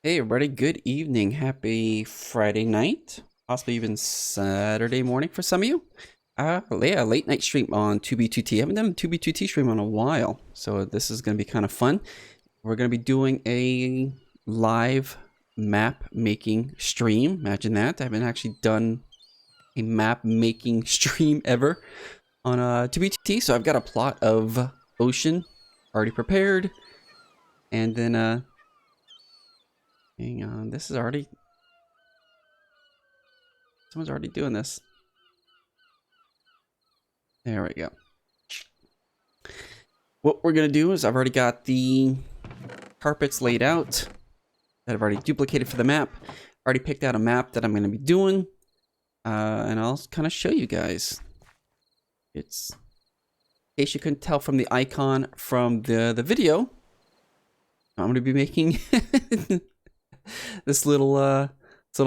Hey everybody, good evening. Happy Friday night, possibly even Saturday morning for some of you. Yeah, late night stream on 2B2T. I haven't done a 2B2T stream in a while, so this is going to be kind of fun. We're going to be doing a live map making stream. Imagine that. I haven't actually done a map making stream ever on 2B2T, so I've got a plot of ocean already prepared, and then hang on, this is already... Someone's already doing this. There we go. What we're going to do is I've already got the carpets laid out that I've already duplicated for the map. Already picked out a map that I'm going to be doing. And I'll kind of show you guys. It's, in case you couldn't tell from the icon from the video, I'm going to be making this little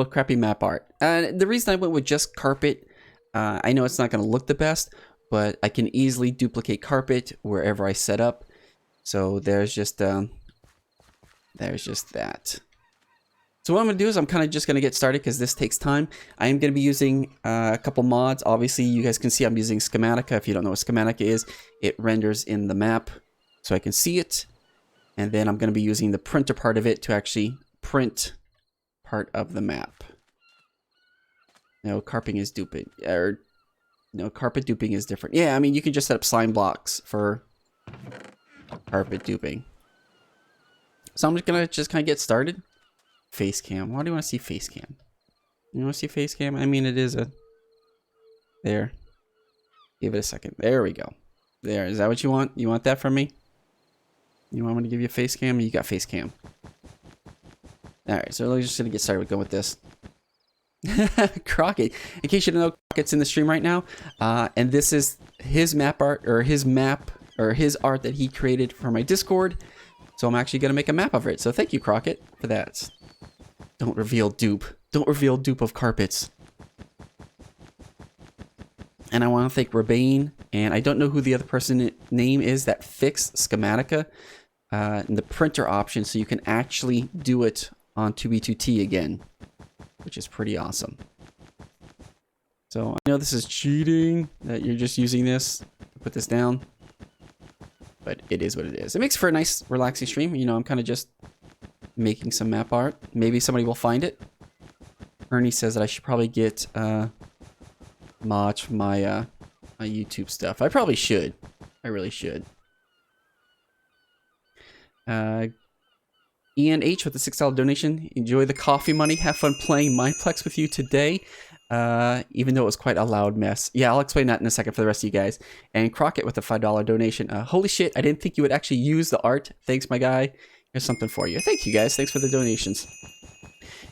crappy map art. The reason I went with just carpet, I know it's not going to look the best, but I can easily duplicate carpet wherever I set up. So there's just that. So what I'm going to do is I'm kind of just going to get started because this takes time. I am going to be using a couple mods. Obviously, you guys can see I'm using Schematica. If you don't know what Schematica is, it renders in the map so I can see it. And then I'm going to be using the printer part of it to actually print part of the map. No, carping is duping. No, carpet duping is different. Yeah, I mean, you can just set up slime blocks for carpet duping. So I'm just gonna kind of get started. Face cam. Why do you want to see face cam? You want to see face cam? I mean, it is a... There. Give it a second. There we go. There. Is that what you want? You want that from me? You want me to give you a face cam? You got face cam. Alright, so we're just gonna get started with going with this. Crockett. In case you don't know, Crockett's in the stream right now, and this is his map art, or his art that he created for my Discord. So I'm actually gonna make a map of it. So thank you, Crockett, for that. Don't reveal dupe. Don't reveal dupe of carpets. And I want to thank Rabane, and I don't know who the other person name is that fixed Schematica in the printer option, so you can actually do it on 2B2T again, which is pretty awesome. So I know this is cheating that you're just using this to put this down, but it is what it is. It makes for a nice relaxing stream. You know, I'm kind of just making some map art. Maybe somebody will find it. Ernie says that I should probably get mods for my my YouTube stuff. I probably should. I really should. Ian H with the $6 donation. Enjoy the coffee money. Have fun playing Mineplex with you today. Even though it was quite a loud mess. Yeah, I'll explain that in a second for the rest of you guys. And Crockett with the $5 donation. Holy shit, I didn't think you would actually use the art. Thanks, my guy. Here's something for you. Thank you, guys. Thanks for the donations.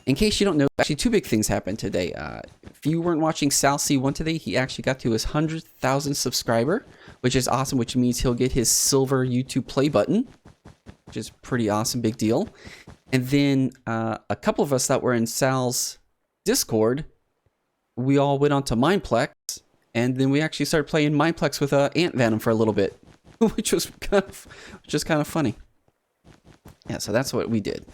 In case you don't know, actually two big things happened today. If you weren't watching Sal C1 today, he actually got to his 100,000 subscriber, which is awesome, which means he'll get his silver YouTube play button, which is pretty awesome, big deal. And then a couple of us that were in Sal's Discord, we all went on to Mineplex, and then we actually started playing Mineplex with Ant Venom for a little bit, which was kind of funny. Yeah, so that's what we did.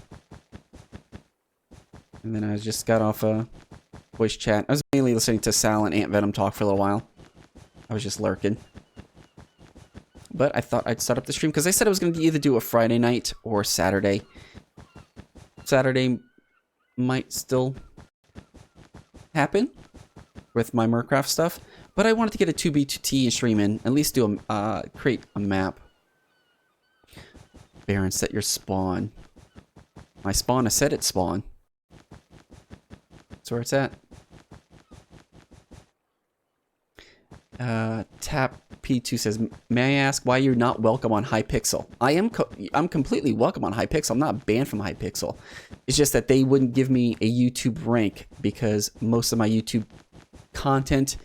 And then I just got off a voice chat. I was mainly listening to Sal and Ant Venom talk for a little while. I was just lurking. But I thought I'd start up the stream because I said I was going to either do a Friday night or Saturday. Saturday might still happen with my Minecraft stuff, but I wanted to get a 2B2T stream in, at least do create a map. Barren, set your spawn. My spawn, I said it's spawn. That's where it's at. Tap P2 says, may I ask why you're not welcome on Hypixel? I'm completely welcome on Hypixel. I'm not banned from Hypixel. It's just that they wouldn't give me a YouTube rank because most of my YouTube content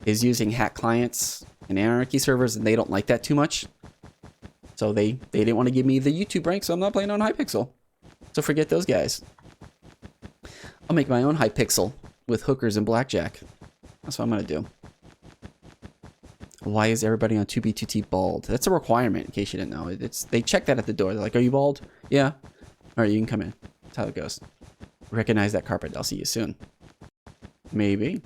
is using hack clients and anarchy servers, and they don't like that too much. So they didn't want to give me the YouTube rank, so I'm not playing on Hypixel. So forget those guys. I'll make my own Hypixel with hookers and blackjack. That's what I'm going to do. Why is everybody on 2B2T bald? That's a requirement, in case you didn't know. They check that at the door. They're like, are you bald? Yeah. All right, you can come in. That's how it goes. Recognize that carpet. I'll see you soon. Maybe.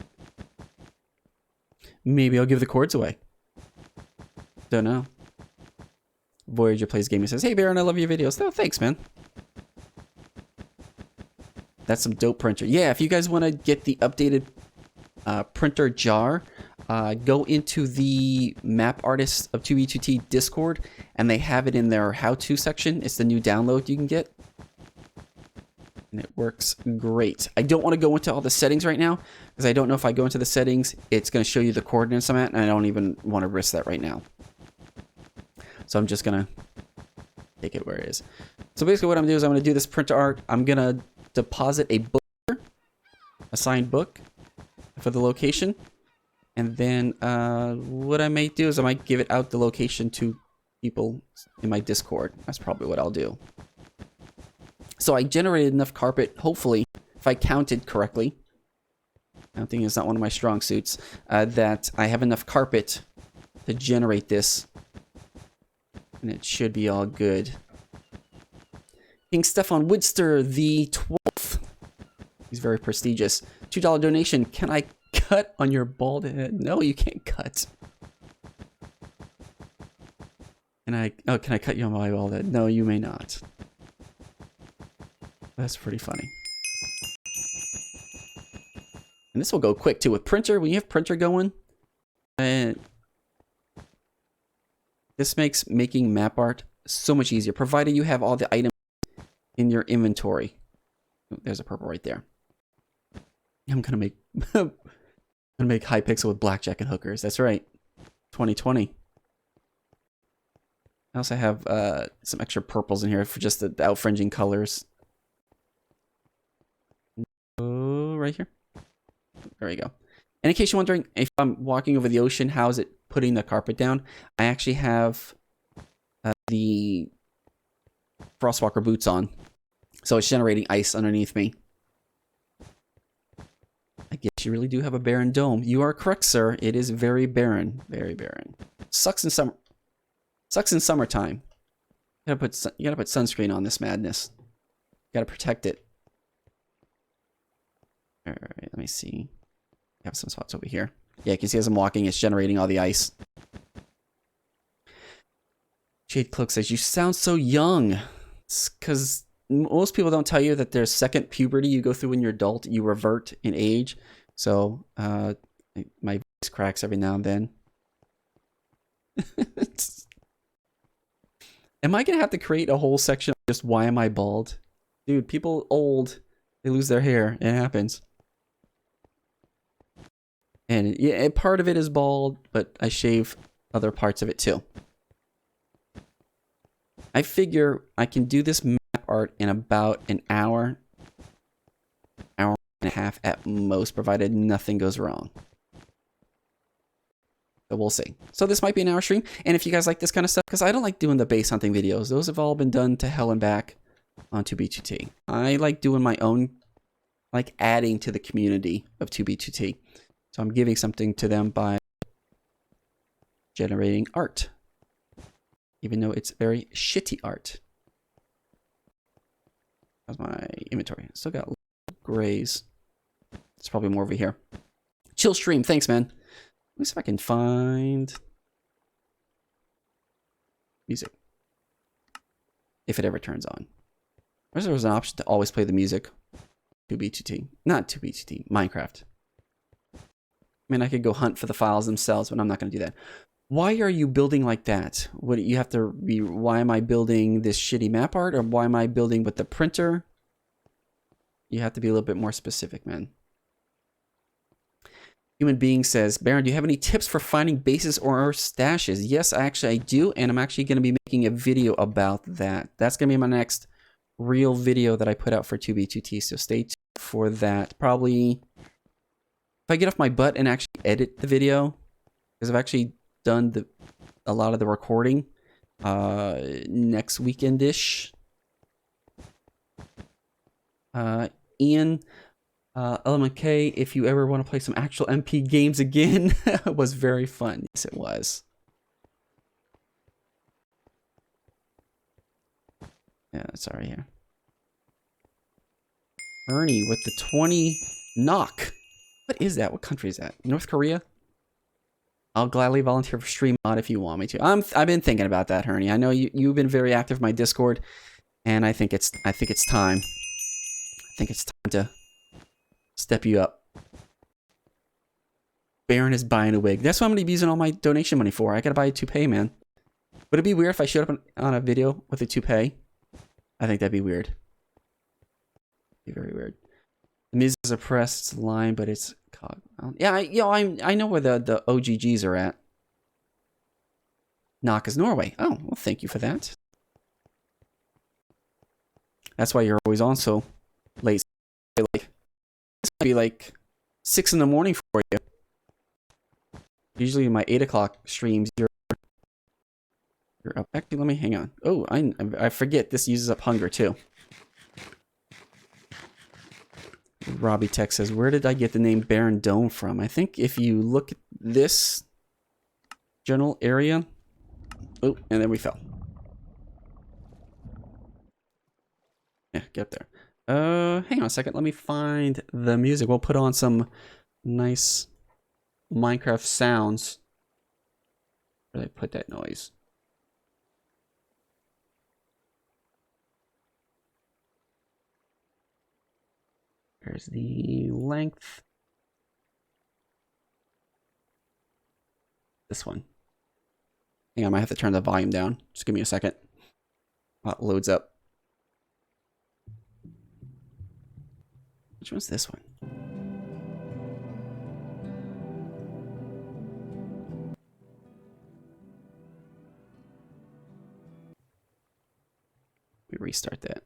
Maybe I'll give the cords away. Don't know. Voyager Plays Gaming says, hey, Barren, I love your videos. Oh, thanks, man. That's some dope printer. Yeah, if you guys want to get the updated printer jar, go into the Map Artists of 2B2T Discord, and they have it in their how-to section. It's the new download you can get. And it works great. I don't want to go into all the settings right now, because I don't know if I go into the settings, it's going to show you the coordinates I'm at, and I don't even want to risk that right now. So I'm just going to take it where it is. So basically what I'm going to do is I'm going to do this printer art. I'm going to deposit a book, a signed book for the location. And then what I may do is I might give it out the location to people in my Discord. That's probably what I'll do. So I generated enough carpet, hopefully, if I counted correctly. Counting is not one of my strong suits. That I have enough carpet to generate this. And it should be all good. King Stefan Woodster the 12th. He's very prestigious. $2 donation. Can I cut on your bald head? No, you can't cut. Can I cut you on my bald head? No, you may not. That's pretty funny. And this will go quick too. With printer, when you have printer going, this makes making map art so much easier, provided you have all the items in your inventory. Oh, there's a purple right there. I'm gonna make Hypixel with blackjack and hookers. That's right. 2020. I also have some extra purples in here for just the outfringing colors. Oh, right here. There we go. And in case you're wondering, if I'm walking over the ocean, how is it putting the carpet down? I actually have the Frostwalker boots on. So it's generating ice underneath me. I guess you really do have a barren dome. You are correct, sir. It is very barren. Very barren. Sucks in summer. Sucks in summertime. You gotta put sunscreen on this madness. You gotta protect it. Alright, let me see. I have some spots over here. Yeah, you can see as I'm walking, it's generating all the ice. Jade Cloak says, you sound so young. It's because most people don't tell you that there's second puberty you go through when you're adult. You revert in age. So, my voice cracks every now and then. Am I going to have to create a whole section of just why am I bald? Dude, people old, they lose their hair. It happens. And yeah, part of it is bald, but I shave other parts of it too. I figure I can do this map art in about an hour and a half at most, provided nothing goes wrong. So we'll see. So this might be an hour stream. And if you guys like this kind of stuff, because I don't like doing the base hunting videos. Those have all been done to hell and back on 2B2T. I like doing my own, like adding to the community of 2B2T. So I'm giving something to them by generating art. Even though it's very shitty art. That's my inventory. Still got grays. It's probably more over here. Chill stream. Thanks, man. Let me see if I can find music. If it ever turns on. Or there was an option to always play the music. 2B2T. Not 2B2T. Minecraft. I mean, I could go hunt for the files themselves, but I'm not going to do that. Why are you building like that? What you have to be? Why am I building this shitty map art, or why am I building with the printer? You have to be a little bit more specific, man. Human Being says, Barren, do you have any tips for finding bases or stashes? Yes, I do, and I'm actually going to be making a video about that. That's going to be my next real video that I put out for 2B2T, so stay tuned for that. Probably, if I get off my butt and actually edit the video, because I've actually done a lot of the recording next weekend-ish. Ian, LMK, if you ever want to play some actual MP games again, it was very fun. Yes, it was. Yeah, sorry here. Ernie with the 20 knock. What is that? What country is that? North Korea? I'll gladly volunteer for stream mod if you want me to. I've been thinking about that, Ernie. I know you've been very active in my Discord, and I think it's time. I think it's time to step you up. Barren is buying a wig. That's what I'm going to be using all my donation money for. I got to buy a toupee, man. Would it be weird if I showed up on a video with a toupee? I think that'd be weird. Be very weird. The music is a pressed line, but it's yeah. I know where the OGGs are at. Knock is Norway. Oh, well, thank you for that. That's why you're always on so late. Like this might be like 6 in the morning for you. Usually in my 8 o'clock streams, you're up. Actually, let me hang on. Oh, I forget this uses up hunger too. Robbie Tech says, where did I get the name Barren Dome from? I think if you look at this general area. Oh, and then we fell. Yeah, get up there. Hang on a second. Let me find the music. We'll put on some nice Minecraft sounds. Where did I put that noise? There's the length. This one. Hang on, I might have to turn the volume down. Just give me a second. While it loads up. Which one's this one? Let me restart that.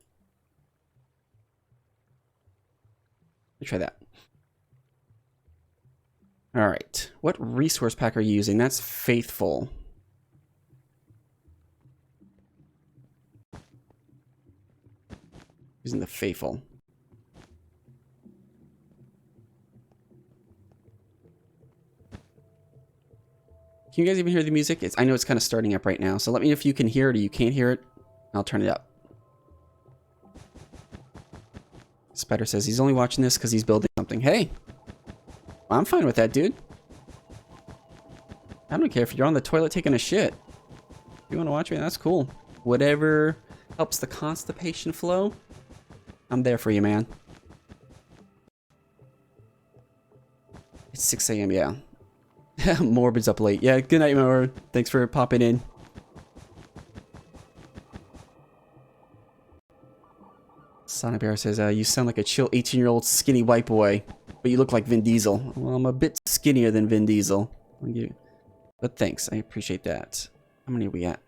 Let me try that. All right. What resource pack are you using? That's Faithful. Using the Faithful. Can you guys even hear the music? I know it's kind of starting up right now, so let me know if you can hear it or you can't hear it. I'll turn it up. Spider says he's only watching this because he's building something. Hey, I'm fine with that, dude. I don't care if you're on the toilet taking a shit. If you want to watch me, that's cool. Whatever helps the constipation flow, I'm there for you, man. It's 6 a.m., yeah. Morbid's up late. Yeah, good night, Morbid. Thanks for popping in. Sonic Bear says, you sound like a chill 18-year-old skinny white boy, but you look like Vin Diesel. Well, I'm a bit skinnier than Vin Diesel. But thanks, I appreciate that. How many are we at?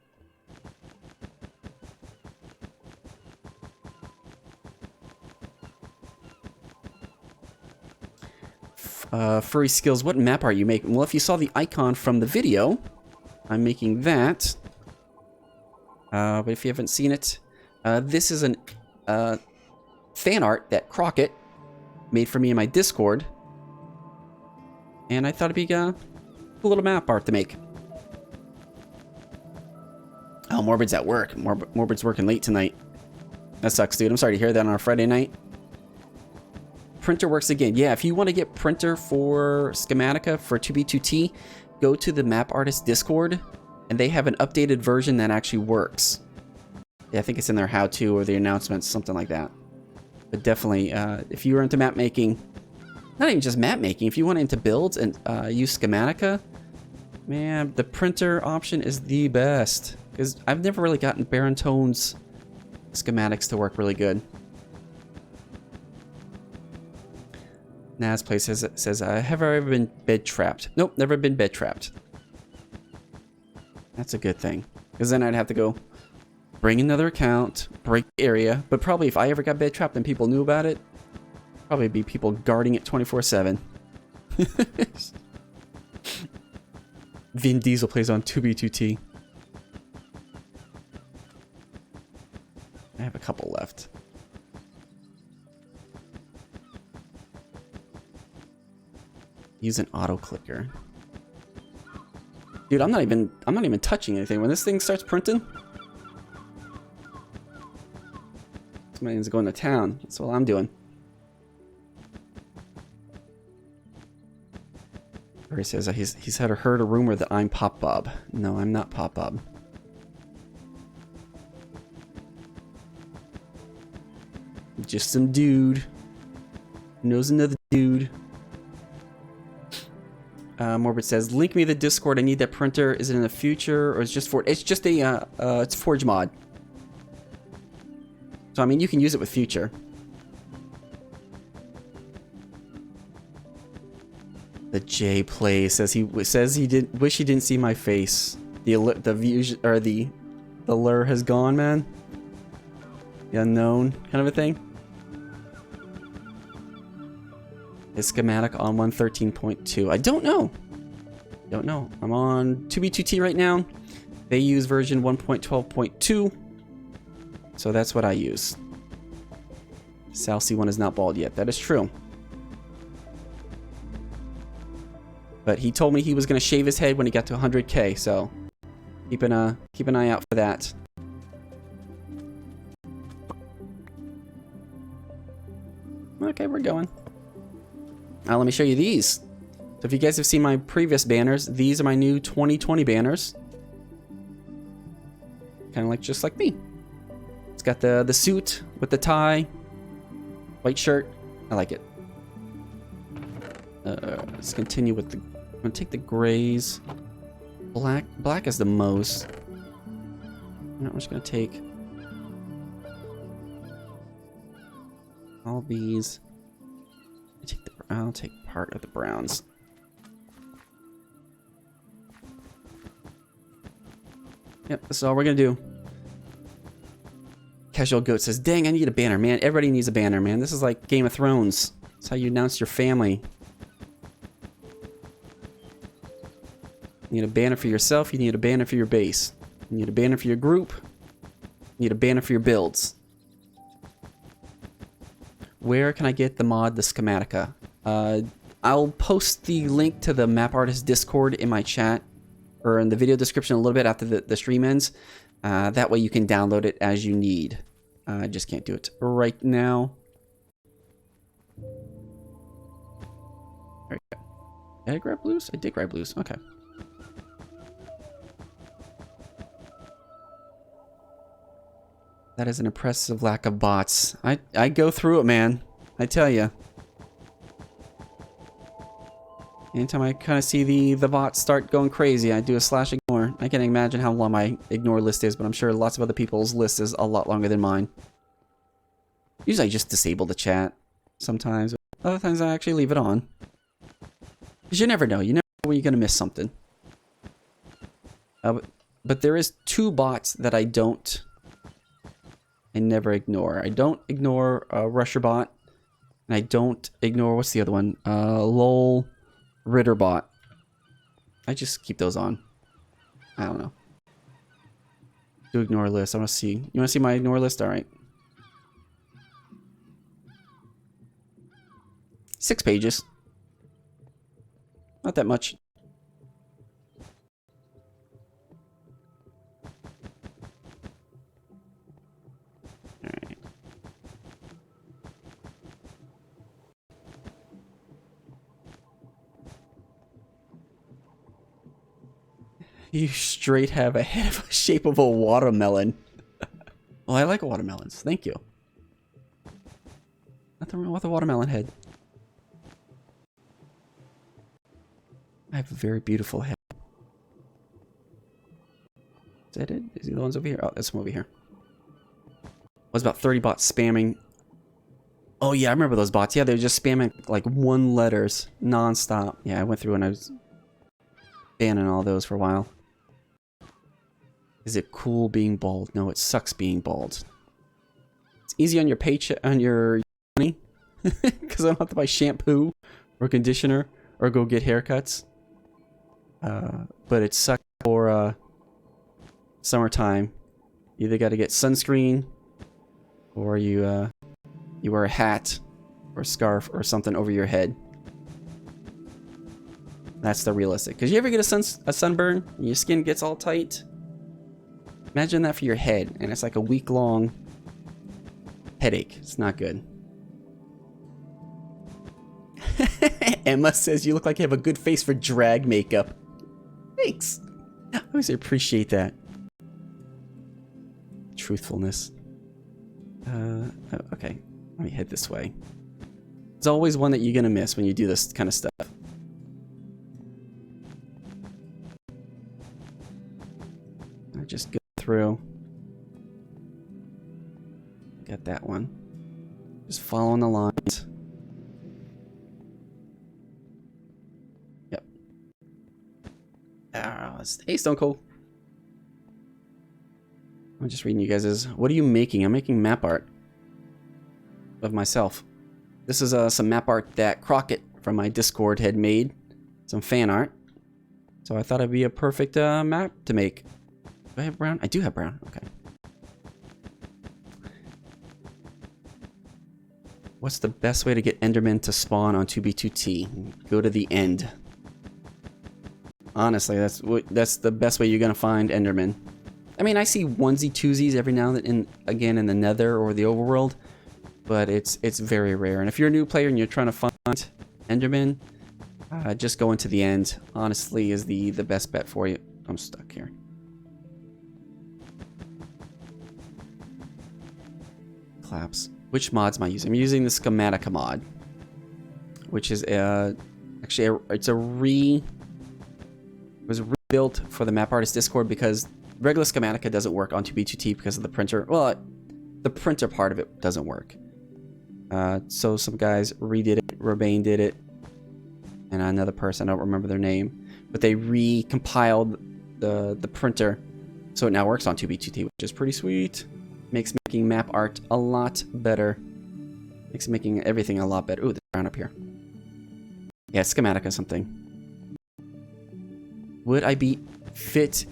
Furry skills, what map are you making? Well, if you saw the icon from the video, I'm making that. But if you haven't seen it, this is an fan art that Crockett made for me in my Discord. And I thought it'd be a little map art to make. Oh, Morbid's at work. Morbid's working late tonight. That sucks, dude. I'm sorry to hear that on a Friday night. Printer works again. Yeah, if you want to get printer for Schematica for 2B2T, go to the Map Artist Discord, and they have an updated version that actually works. Yeah, I think it's in their how-to or the announcements, something like that. But definitely, if you were into map making, not even just map making, if you went into builds and use Schematica, man, the printer option is the best. Because I've never really gotten Barren Tone's schematics to work really good. Naz Play says, have I ever been bed trapped? Nope, never been bed trapped. That's a good thing. Because then I'd have to go bring another account, break the area. But probably if I ever got bed trapped and people knew about it, probably be people guarding it 24/7. Vin Diesel plays on 2B2T. I have a couple left. Use an auto clicker. Dude, I'm not even touching anything. When this thing starts printing, somebody's going to town. That's all I'm doing. Or he says he's heard a rumor that I'm Pop Bob. No, I'm not Pop Bob. Just some dude. Knows another dude. Morbid says, link me the Discord. I need that printer. Is it in the future or is it just for? It's just a it's Forge mod. So I mean, you can use it with future. The J play says he didn't wish he didn't see my face. The view or the lure has gone, man. The unknown kind of a thing. Is schematic on 113.2? I don't know. Don't know. I'm on 2B2T right now. They use version 1.12.2. So that's what I use. Sal C1 is not bald yet. That is true. But he told me he was going to shave his head when he got to 100K, so keep an eye out for that. Okay, we're going. Let me show you these. So if you guys have seen my previous banners, these are my new 2020 banners. Kind of like just like me. It's got the suit with the tie, white shirt. I like it. Let's continue with the. I'm gonna take the grays. Black is the most. I'm just gonna take all these. I'll take part of the browns. Yep, this is all we're gonna do. Casual Goat says, dang, I need a banner, man. Everybody needs a banner, man. This is like Game of Thrones. That's how you announce your family. You need a banner for yourself. You need a banner for your base. You need a banner for your group. You need a banner for your builds. Where can I get the mod, the Schematica? I'll post the link to the Map Artist Discord in my chat, or in the video description a little bit after the stream ends. That way you can download it as you need. I just can't do it right now. There we go. Did I grab blues? I did grab blues. Okay. That is an impressive lack of bots. I go through it, man. I tell you. Anytime I kind of see the bots start going crazy, I do a slash ignore. I can't imagine how long my ignore list is, but I'm sure lots of other people's list is a lot longer than mine. Usually I just disable the chat sometimes. Other times I actually leave it on. Because you never know. You never know when you're going to miss something. But there is two bots that I never ignore. I don't ignore Rusher bot. And I don't ignore, what's the other one? LOL Ritter bot. I just keep those on. I don't know. Do ignore list. I want to see. You want to see my ignore list? All right. 6 pages. Not that much. All right. You straight have a head of a shape of a watermelon. Well, I like watermelons. Thank you. Nothing wrong with a watermelon head. I have a very beautiful head. Is that it? Is he the ones over here? Oh, that's from over here. Was about 30 bots spamming. Oh yeah, I remember those bots. Yeah, they were just spamming like 1 letters non-stop. Yeah, I went through and I was banning all those for a while. Is it cool being bald? No, it sucks being bald. It's easy on your paycheck, on your money, because I don't have to buy shampoo or conditioner or go get haircuts. But it sucks for summertime. You either got to get sunscreen, or you wear a hat or a scarf or something over your head. That's the realistic. Because you ever get a sunburn and your skin gets all tight? Imagine that for your head, and it's like a week-long headache. It's not good. Emma says you look like you have a good face for drag makeup. Thanks. I always appreciate that. Truthfulness. Okay. Let me head this way. There's always one that you're gonna miss when you do this kind of stuff. I just go through. Got that one. Just following the lines. Yep. Hey, Stone Cold. I'm just reading you guys'. What are you making? I'm making map art of myself. This is some map art that Crockett from my Discord had made. Some fan art. So I thought it'd be a perfect map to make. Do I have brown? I do have brown. Okay. What's the best way to get Enderman to spawn on 2B2T? Go to the end. Honestly, that's the best way you're gonna find Enderman. I mean, I see onesie twosies every now and again in the Nether or the overworld, but it's very rare. And if you're a new player and you're trying to find Enderman, just going to the end. Honestly, is the best bet for you. I'm stuck here. Collapse. Which mods am I using? I'm using the Schematica mod, which is actually it was rebuilt for the Map Artist Discord because regular Schematica doesn't work on 2B2T because of the printer. Well, the printer part of it doesn't work. So some guys redid it. Robane did it, and another person, I don't remember their name, but they recompiled the printer so it now works on 2B2T, which is pretty sweet. Makes making map art a lot better. Makes making everything a lot better. Ooh, there's brown up here. Yeah, Schematica something. Would I be fit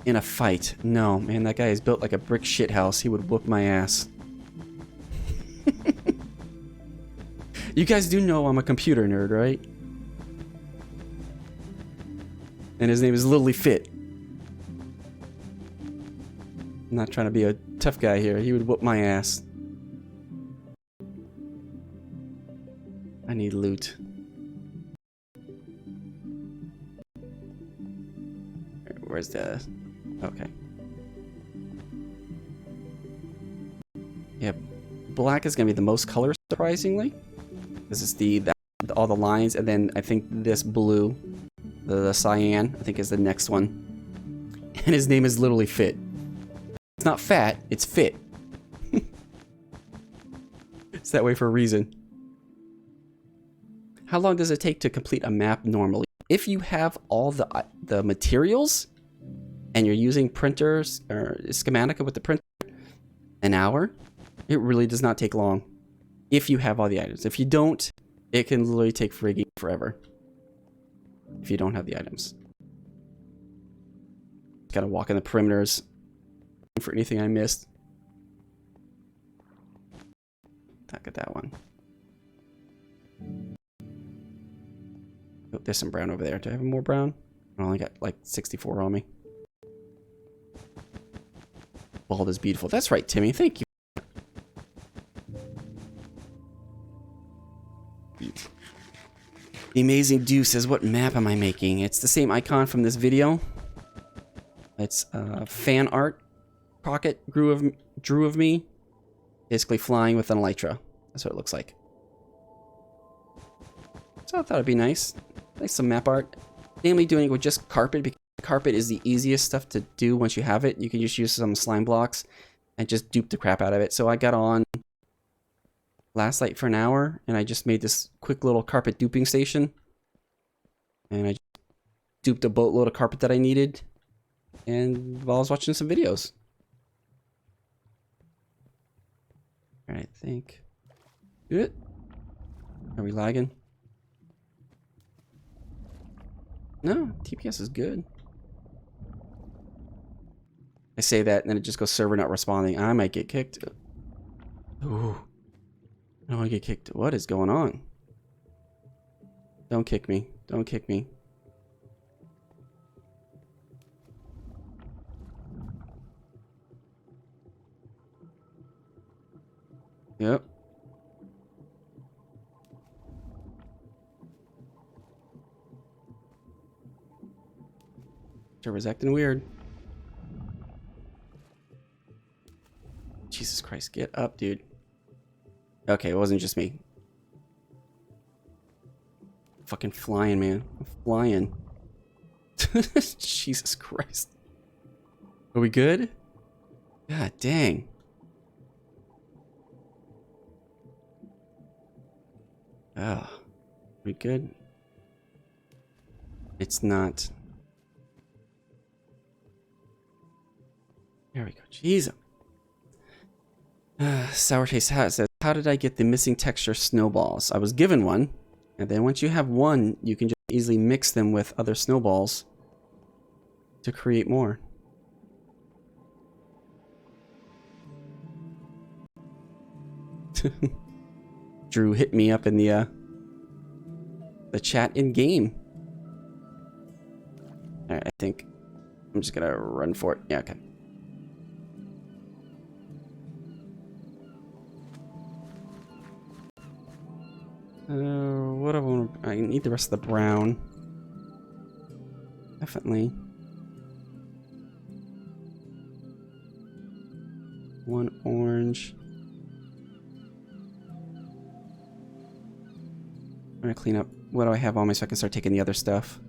in a fight? No, man, that guy is built like a brick shithouse. He would whoop my ass. You guys do know I'm a computer nerd, right? And his name is Literally Fit. I'm not trying to be a tough guy here. He would whoop my ass. I need loot. Where's the... Okay. Yep. Black is going to be the most color, surprisingly. This is all the lines, and then I think this blue, the cyan, I think is the next one. And his name is Literally Fit. It's not fat, it's fit. It's that way for a reason. How long does it take to complete a map normally? If you have all the materials and you're using printers or Schematica with the printer, an hour. It really does not take long if you have all the items. If you don't, it can literally take frigging forever if you don't have the items. Gotta walk in the perimeters for anything I missed. Look at that one. Oh, there's some brown over there. Do I have more brown? I only got like 64 on me. Bald is beautiful. That's right, Timmy. Thank you. The Amazing Deuce says, what map am I making? It's the same icon from this video. It's fan art. Crockett drew of me. Basically flying with an elytra. That's what it looks like. So I thought it'd be nice. Nice some map art. Mainly doing it with just carpet because carpet is the easiest stuff to do once you have it. You can just use some slime blocks and just dupe the crap out of it. So I got on last night for an hour and I just made this quick little carpet duping station. And I duped a boatload of carpet that I needed. And while I was watching some videos. Alright, I think. Good. Are we lagging? No, TPS is good. I say that and then it just goes server not responding. I might get kicked. Ooh. I don't want to get kicked. What is going on? Don't kick me. Don't kick me. Yep. Doctor was acting weird. Jesus Christ, get up, dude. Okay, it wasn't just me. Fucking flying, man. I'm flying. Jesus Christ. Are we good? God dang. Oh, we good? It's not. There we go. Jesus. Sour Taste Hat says, how did I get the missing texture snowballs? I was given one, and then once you have one, you can just easily mix them with other snowballs to create more. Drew hit me up in the chat in game. Alright, I think I'm just gonna run for it. Yeah, okay. What do I want? I need the rest of the brown. Definitely. One orange. I'm gonna clean up what do I have on me so I can start taking the other stuff.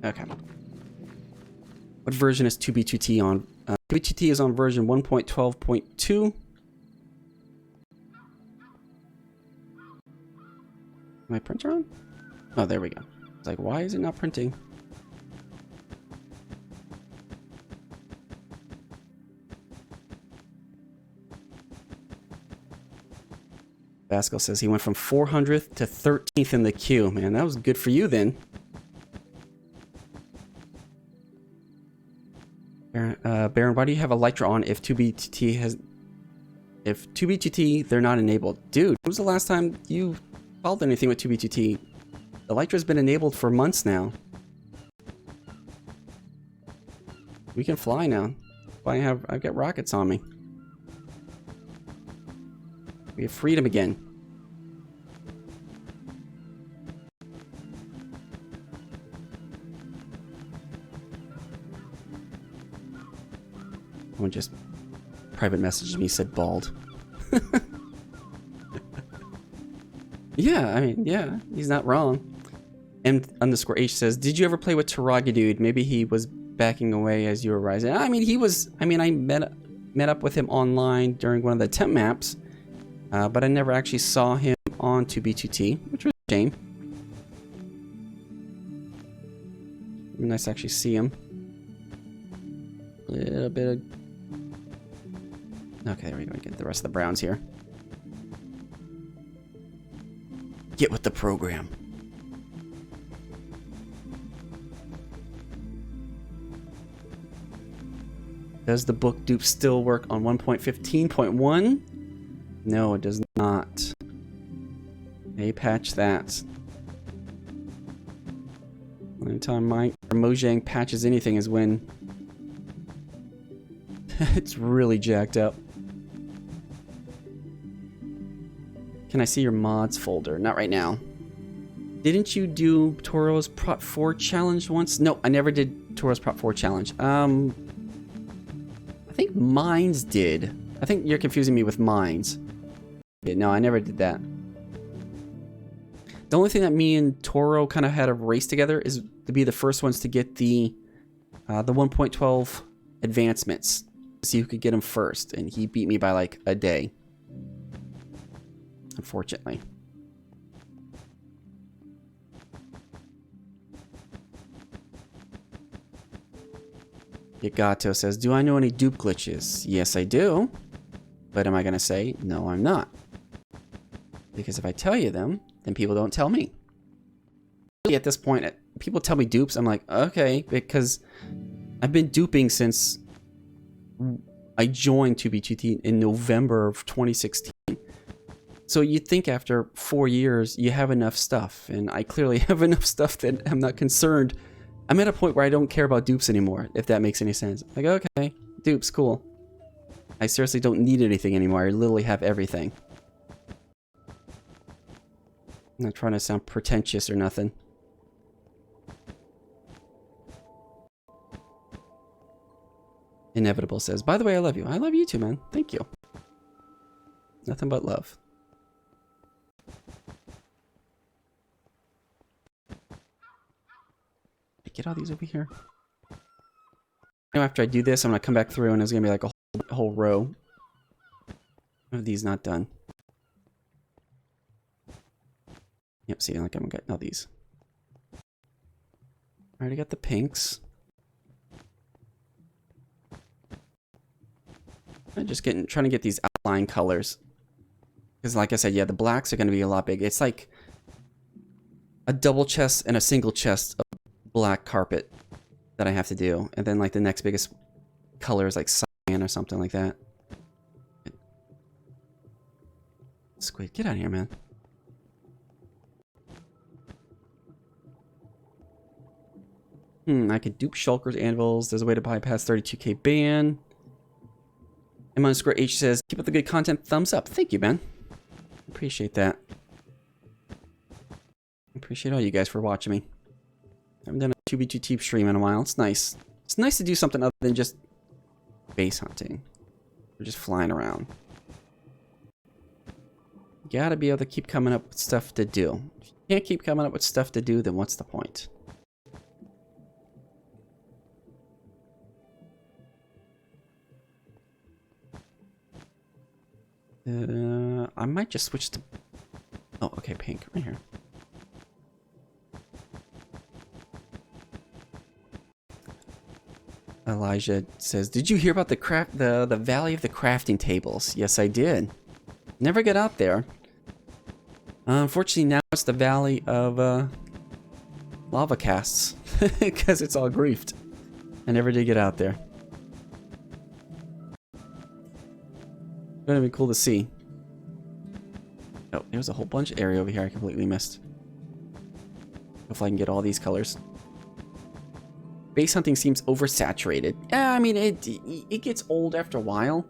Okay. What version is 2B2T on? 2B2T is on version 1.12.2. My printer on? Oh, there we go. It's like, why is it not printing? Basco says he went from 400th to 13th in the queue. Man, that was good for you then. Barren, why do you have Elytra on if 2B2T has... If 2B2T, they're not enabled? Dude, when was the last time you followed anything with 2B2T? Elytra's been enabled for months now. We can fly now. I've got rockets on me. We have freedom again. Someone just private messaged me, said bald. Yeah, I mean, yeah, he's not wrong. M_H says, did you ever play with Taraga Dude? Maybe he was backing away as you were rising. I mean, I met up with him online during one of the temp maps, but I never actually saw him on 2B2T, which was a shame. It'd be nice to actually see him. A little bit of... Okay, there we go. Get the rest of the browns here. Get with the program. Does the book dupe still work on 1.15.1? No, it does not. They patch that. Anytime Mojang patches anything is when it's really jacked up. Can I see your mods folder? Not right now. Didn't you do Toro's Prot 4 challenge once? No, I never did Toro's Prot 4 challenge. I think Mines did. I think you're confusing me with Mines. Yeah, no, I never did that. The only thing that me and Toro kind of had a race together is to be the first ones to get the 1.12 advancements. See who could get them first, and he beat me by like a day. Unfortunately. Yagato says, do I know any dupe glitches? Yes, I do. But am I going to say, no, I'm not? Because if I tell you them, then people don't tell me. Really, at this point, people tell me dupes, I'm like, okay, because I've been duping since I joined 2B2T in November of 2016. So you'd think after 4 years, you have enough stuff. And I clearly have enough stuff that I'm not concerned. I'm at a point where I don't care about dupes anymore, if that makes any sense. Like, okay, dupes, cool. I seriously don't need anything anymore. I literally have everything. I'm not trying to sound pretentious or nothing. Inevitable says, by the way, I love you. I love you too, man. Thank you. Nothing but love. Get all these over here. Now after I do this, I'm going to come back through and there's going to be like a whole row of these not done. Yep, see, like I'm getting all these. Alright, I got the pinks. I'm just trying to get these outline colors. Because like I said, yeah, the blacks are going to be a lot big. It's like a double chest and a single chest of black carpet that I have to do. And then like the next biggest color is like cyan or something like that. Squid, get out of here, man. I could dupe shulkers, anvils. There's a way to bypass 32k ban. M_H says, keep up the good content. Thumbs up. Thank you, man. Appreciate that. Appreciate all you guys for watching me. Haven't done a 2v2 stream in a while. It's nice. It's nice to do something other than just base hunting. Or just flying around. You gotta be able to keep coming up with stuff to do. If you can't keep coming up with stuff to do, then what's the point? I might just switch to... Oh, okay, pink. Right here. Elijah says, did you hear about the Valley of the Crafting Tables? Yes, I did. Never get out there. Unfortunately, now it's the Valley of Lava Casts. Because it's all griefed. I never did get out there. Gonna be cool to see. Oh, there's a whole bunch of area over here I completely missed. Hopefully I can get all these colors. Base hunting seems oversaturated. Yeah, I mean it gets old after a while.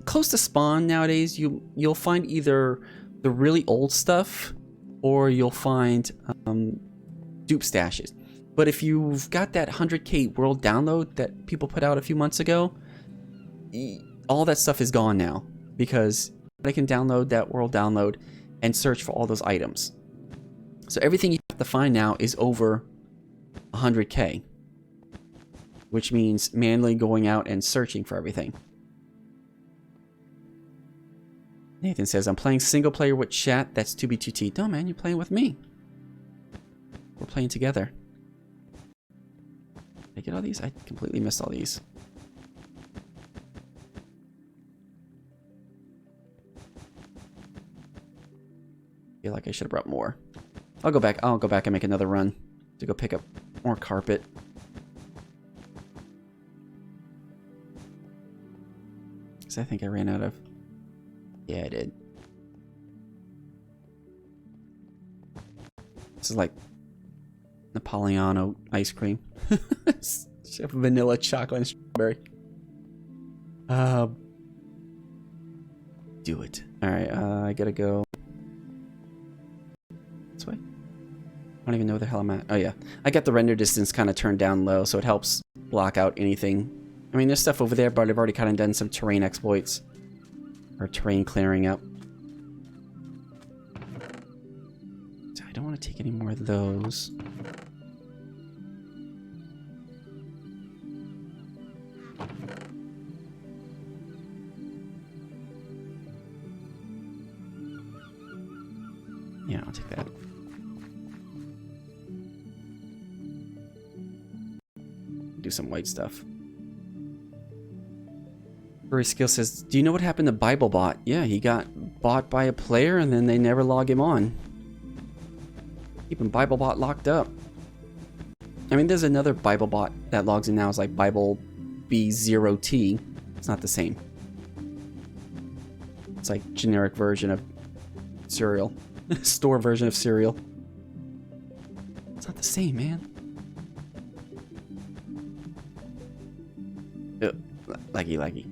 Close to spawn nowadays, you'll find either the really old stuff or you'll find dupe stashes. But if you've got that 100k world download that people put out a few months ago, all that stuff is gone now because they can download that world download and search for all those items. So everything you have to find now is over 100k, which means manually going out and searching for everything. Nathan says, I'm playing single player with chat. That's 2B2T. No, man, you're playing with me. We're playing together. Did I get all these? I completely missed all these. I feel like I should have brought more. I'll go back and make another run to go pick up more carpet. Because I think I ran out of... Yeah, I did. This is like Napoleano ice cream. Vanilla, chocolate, and strawberry. Do it. Alright, I gotta go... This way? I don't even know where the hell I'm at. Oh yeah. I got the render distance kind of turned down low, so it helps block out anything. I mean, there's stuff over there, but I've already kind of done some terrain exploits. Or terrain clearing up. So I don't want to take any more of those. Yeah, I'll take that. Do some white stuff. Furry Skill says, do you know what happened to BibleBot? Yeah, he got bought by a player and then they never log him on. Keeping BibleBot locked up. I mean, there's another BibleBot that logs in now. It's like Bible B0T. It's not the same. It's like generic version of cereal. Store version of cereal. It's not the same, man. Ugh, laggy.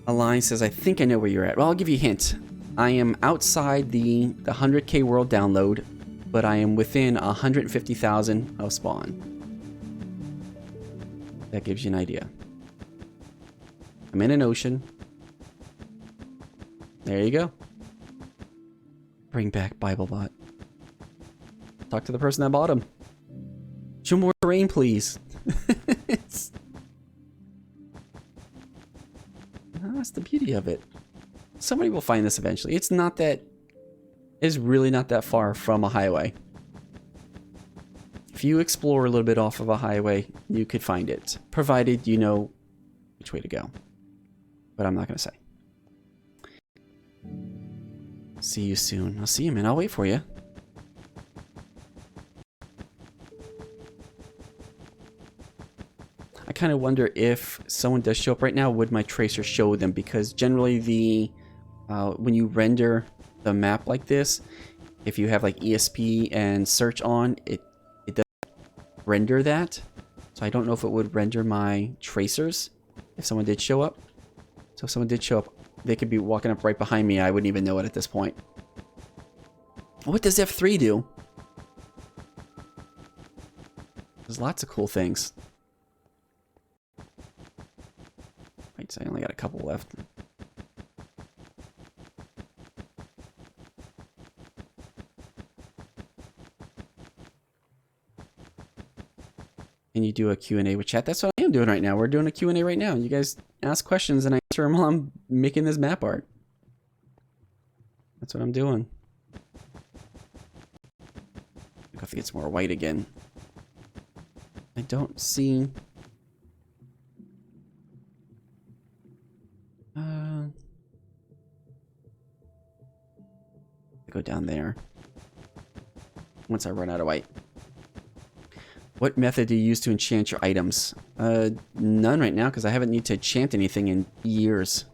Align says, I think I know where you're at. Well, I'll give you a hint. I am outside the 100k world download, but I am within 150,000 of spawn. That gives you an idea. I'm in an ocean. There you go. Bring back BibleBot. Talk to the person that bought him. Show more terrain, please. That's the beauty of it. Somebody will find this eventually. It's not that... It's really not that far from a highway. If you explore a little bit off of a highway, you could find it. Provided you know which way to go. But I'm not going to say. See you soon. I'll see you, man. I'll wait for you. I kind of wonder if someone does show up right now, would my tracer show them? Because generally the when you render the map like this, if you have like ESP and search on, it doesn't render that. So I don't know if it would render my tracers if someone did show up. So if someone did show up, they could be walking up right behind me. I wouldn't even know it at this point. What does F3 do? There's lots of cool things. Wait, so I only got a couple left. And you do a Q&A with chat. That's what I am doing right now. We're doing a Q&A right now. You guys ask questions and I answer them while I'm making this map art. That's what I'm doing. I have to get some more white again. I don't see... go down there once I run out of white. What method do you use to enchant your items? None right now because I haven't need to enchant anything in years.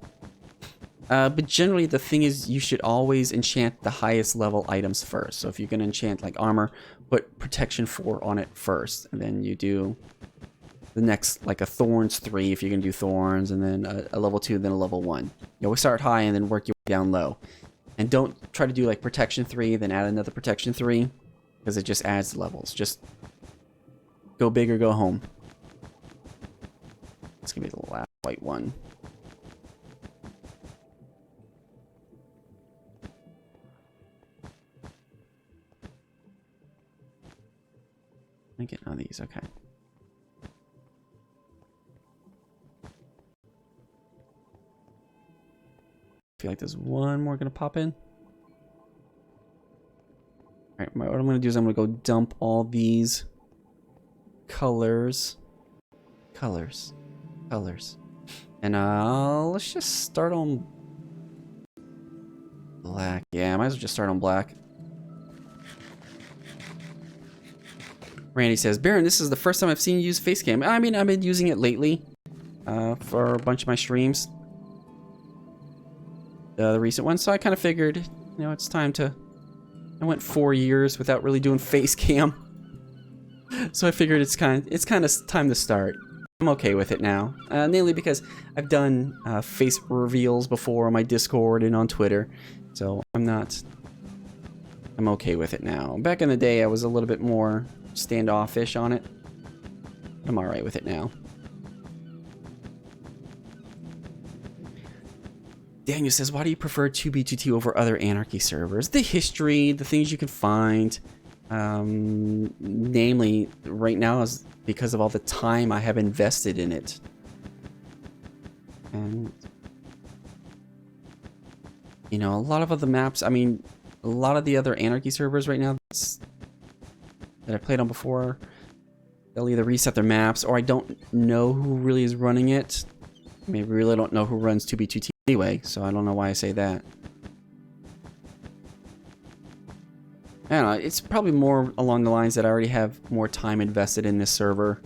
But generally the thing is you should always enchant the highest level items first. So if you're going to enchant like armor, put protection 4 on it first, and then you do the next, like a thorns 3 if you're going to do thorns, and then a level 2, then a level 1. You always start high and then work your way down low. And don't try to do like protection 3, then add another protection 3, because it just adds levels. Just go big or go home. It's gonna be the last white one. I get none of these, okay. I feel like there's one more gonna pop in. Alright, what I'm gonna do is I'm gonna go dump all these colors. And let's just start on black. Yeah, I might as well just start on black. Randy says, Barren, this is the first time I've seen you use Facecam. I mean, I've been using it lately for a bunch of my streams. The recent one, so I kind of figured, you know, it's time to... I went 4 years without really doing Facecam. So I figured it's kind of time to start. I'm okay with it now, mainly because I've done face reveals before on my Discord and on Twitter, so I'm okay with it now. Back in the day, I was a little bit more standoffish on it. I'm alright with it now. Daniel says, why do you prefer 2B2T over other Anarchy servers? The history, the things you can find. Namely, right now is because of all the time I have invested in it. And, you know, a lot of other maps, I mean, a lot of the other Anarchy servers right now that I played on before, they'll either reset their maps, or I don't know who really is running it. Maybe really don't know who runs 2B2T anyway, so I don't know why I say that. I don't know, it's probably more along the lines that I already have more time invested in this server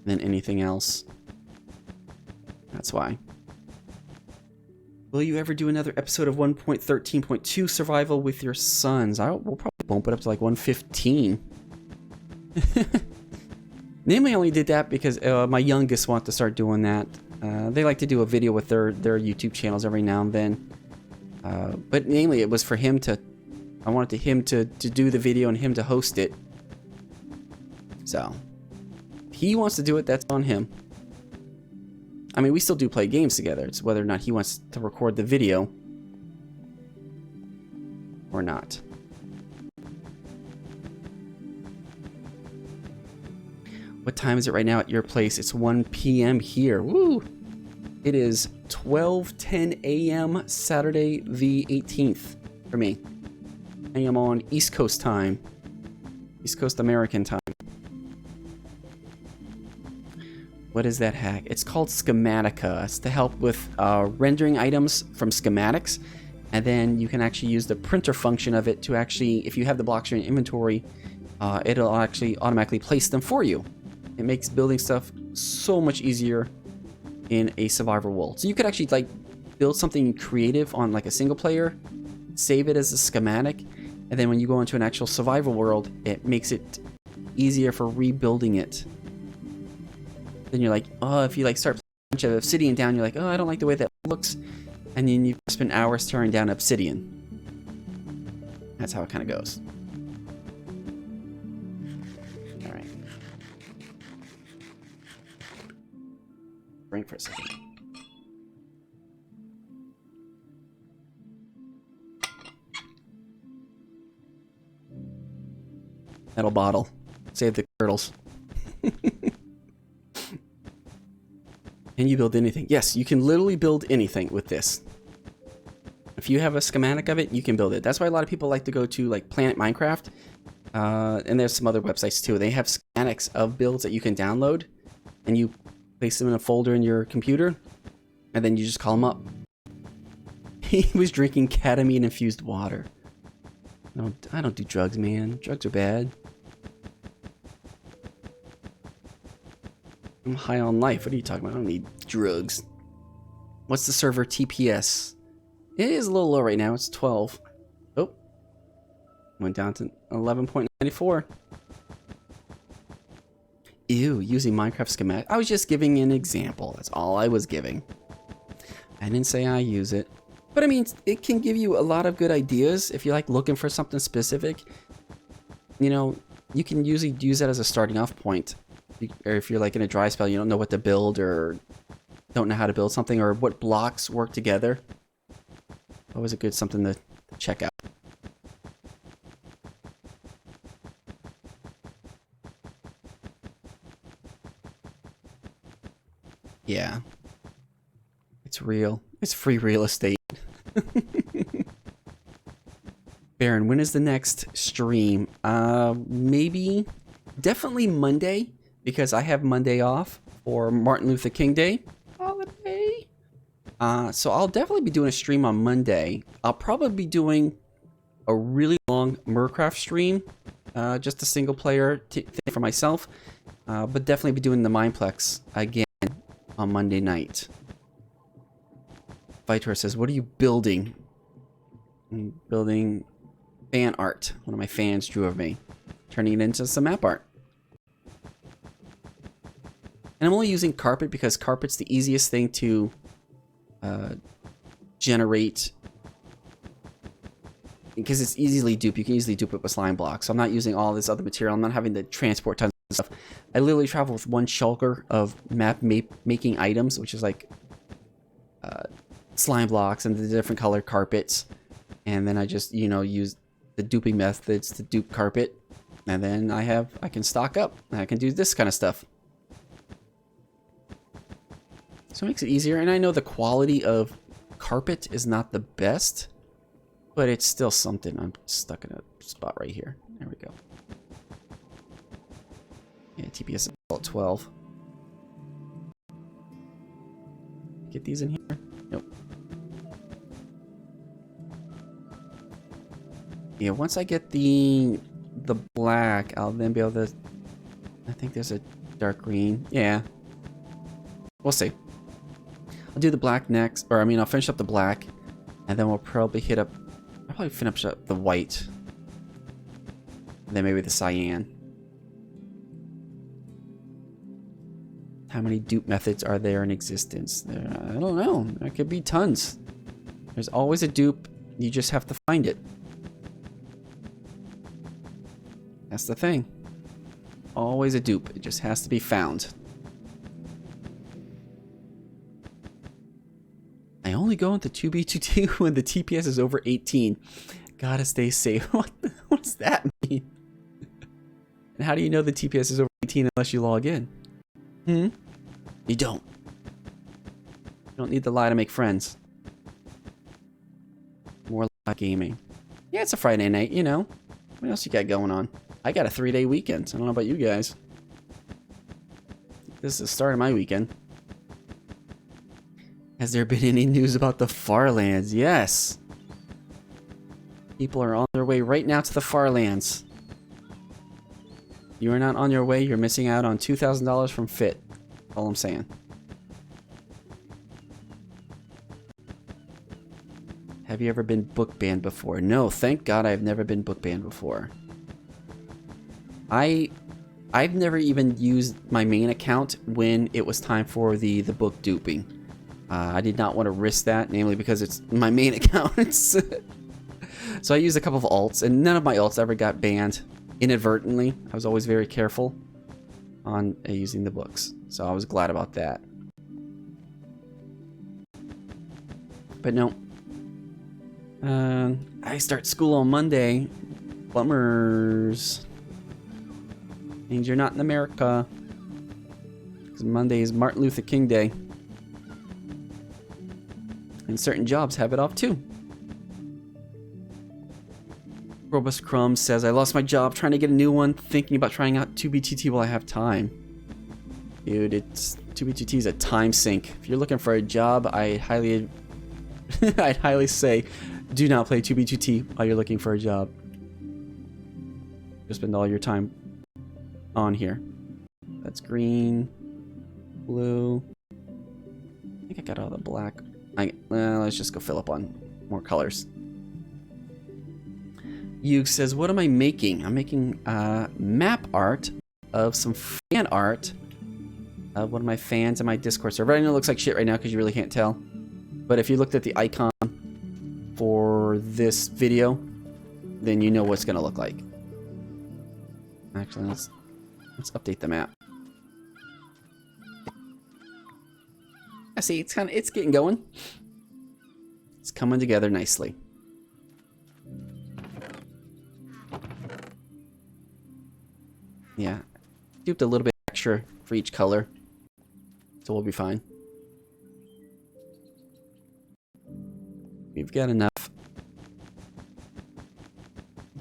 than anything else. That's why. Will you ever do another episode of 1.13.2 survival with your sons? We'll probably bump it up to like 115. Namely, I only did that because my youngest wanted to start doing that. They like to do a video with their YouTube channels every now and then. But mainly it was for him to... I wanted him to do the video and him to host it. So, if he wants to do it, that's on him. I mean, we still do play games together. It's whether or not he wants to record the video or not. What time is it right now at your place? It's 1 p.m. here. Woo! It is 12:10 a.m. Saturday the 18th for me. I am on East Coast time. East Coast American time. What is that hack? It's called Schematica. It's to help with rendering items from schematics. And then you can actually use the printer function of it to actually, if you have the blocks in your inventory, it'll actually automatically place them for you. It makes building stuff so much easier in a survival world. So you could actually like build something creative on like a single player, save it as a schematic, and then when you go into an actual survival world, it makes it easier for rebuilding it. Then you're like, oh, if you like start putting a bunch of obsidian down, you're like, oh, I don't like the way that looks. And then you spend hours tearing down obsidian. That's how it kind of goes. All right. Drink for a second. Metal bottle. Save the turtles. Can you build anything? Yes, you can literally build anything with this. If you have a schematic of it, you can build it. That's why a lot of people like to go to like Planet Minecraft. And there's some other websites too. They have schematics of builds that you can download. And you place them in a folder in your computer. And then you just call them up. He was drinking ketamine infused water. No, I don't do drugs, man. Drugs are bad. I'm high on life. What are you talking about? I don't need drugs. What's the server TPS? It is a little low right now. It's 12. Oh. Went down to 11.94. Ew, using Minecraft schematic. I was just giving an example. That's all I was giving. I didn't say I use it. But I mean, it can give you a lot of good ideas if you're like looking for something specific. You know, you can usually use that as a starting off point. Or if you're like in a dry spell, you don't know what to build or don't know how to build something or what blocks work together. Always a good something to check out. Yeah. It's real. It's free real estate. Barren, when is the next stream? Maybe, definitely Monday, because I have Monday off for Martin Luther King Day holiday. So I'll definitely be doing a stream on Monday. I'll probably be doing a really long Murcraft stream, just a single player thing for myself, but definitely be doing the Mineplex again on Monday night. Vitor says, what are you building? I'm building fan art. One of my fans drew of me. Turning it into some map art. And I'm only using carpet because carpet's the easiest thing to generate. Because it's easily dupe. You can easily dupe it with slime blocks. So I'm not using all this other material. I'm not having to transport tons of stuff. I literally travel with one shulker of map making items, which is like slime blocks and the different colored carpets. And then I just, you know, use the duping methods to dupe carpet. And then I can stock up. And I can do this kind of stuff. So it makes it easier. And I know the quality of carpet is not the best, but it's still something. I'm stuck in a spot right here. There we go. Yeah, TPS is at 12. Get these in here? Nope. Yeah, once I get the black, I'll then be able to... I think there's a dark green. Yeah. We'll see. I'll do the black next, or I mean, I'll finish up the black, and then we'll probably hit up... I'll probably finish up the white. And then maybe the cyan. How many dupe methods are there in existence? I don't know. There could be tons. There's always a dupe. You just have to find it. That's the thing. Always a dupe. It just has to be found. I only go into 2B2T when the TPS is over 18. Gotta stay safe. What does that mean? And how do you know the TPS is over 18 unless you log in? You don't. You don't need to lie to make friends. More like gaming. Yeah, it's a Friday night, you know. What else you got going on? I got a 3-day weekend. I don't know about you guys. This is the start of my weekend. Has there been any news about the Farlands? Yes. People are on their way right now to the Farlands. You are not on your way, you're missing out on $2,000 from Fit. That's all I'm saying. Have you ever been book banned before? No, thank God I've never been book banned before. I've never even used my main account when it was time for the book duping. I did not want to risk that, namely because it's my main account. So I used a couple of alts, and none of my alts ever got banned inadvertently. I was always very careful on using the books, so I was glad about that. But no. I start school on Monday. Bummers. Means you're not in America. Because Monday is Martin Luther King Day. And certain jobs have it off too. Robust Crumbs says, I lost my job trying to get a new one, thinking about trying out 2BTT while I have time. Dude, 2BTT is a time sink. If you're looking for a job, I'd highly say do not play 2BTT while you're looking for a job. You'll spend all your time on here. That's green, blue. I think I got all the black. Let's just go fill up on more colors. Yug says, what am I making? I'm making map art of some fan art of one of my fans in my Discord server. I know it looks like shit right now because you really can't tell. But if you looked at the icon for this video, then you know what it's going to look like. Actually, let's update the map. I see, it's getting going. It's coming together nicely. Yeah, duped a little bit extra for each color, so we'll be fine. We've got enough.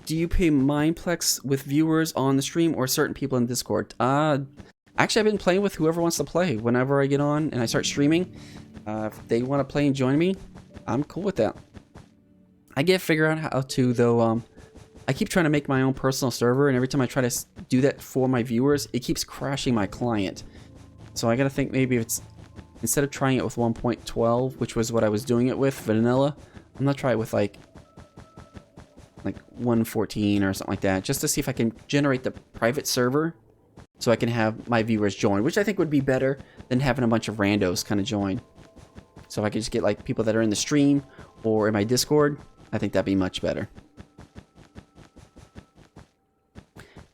Do you pay Mindplex with viewers on the stream or certain people in Discord? Actually, I've been playing with whoever wants to play. Whenever I get on and I start streaming, if they want to play and join me, I'm cool with that. I get to figure out how to, though. I keep trying to make my own personal server, and every time I try to do that for my viewers, it keeps crashing my client. So I gotta think maybe if it's, instead of trying it with 1.12, which was what I was doing it with, vanilla, I'm gonna try it with like 1.14 or something like that, just to see if I can generate the private server so I can have my viewers join, which I think would be better than having a bunch of randos kind of join. So if I could just get like people that are in the stream or in my Discord, I think that'd be much better.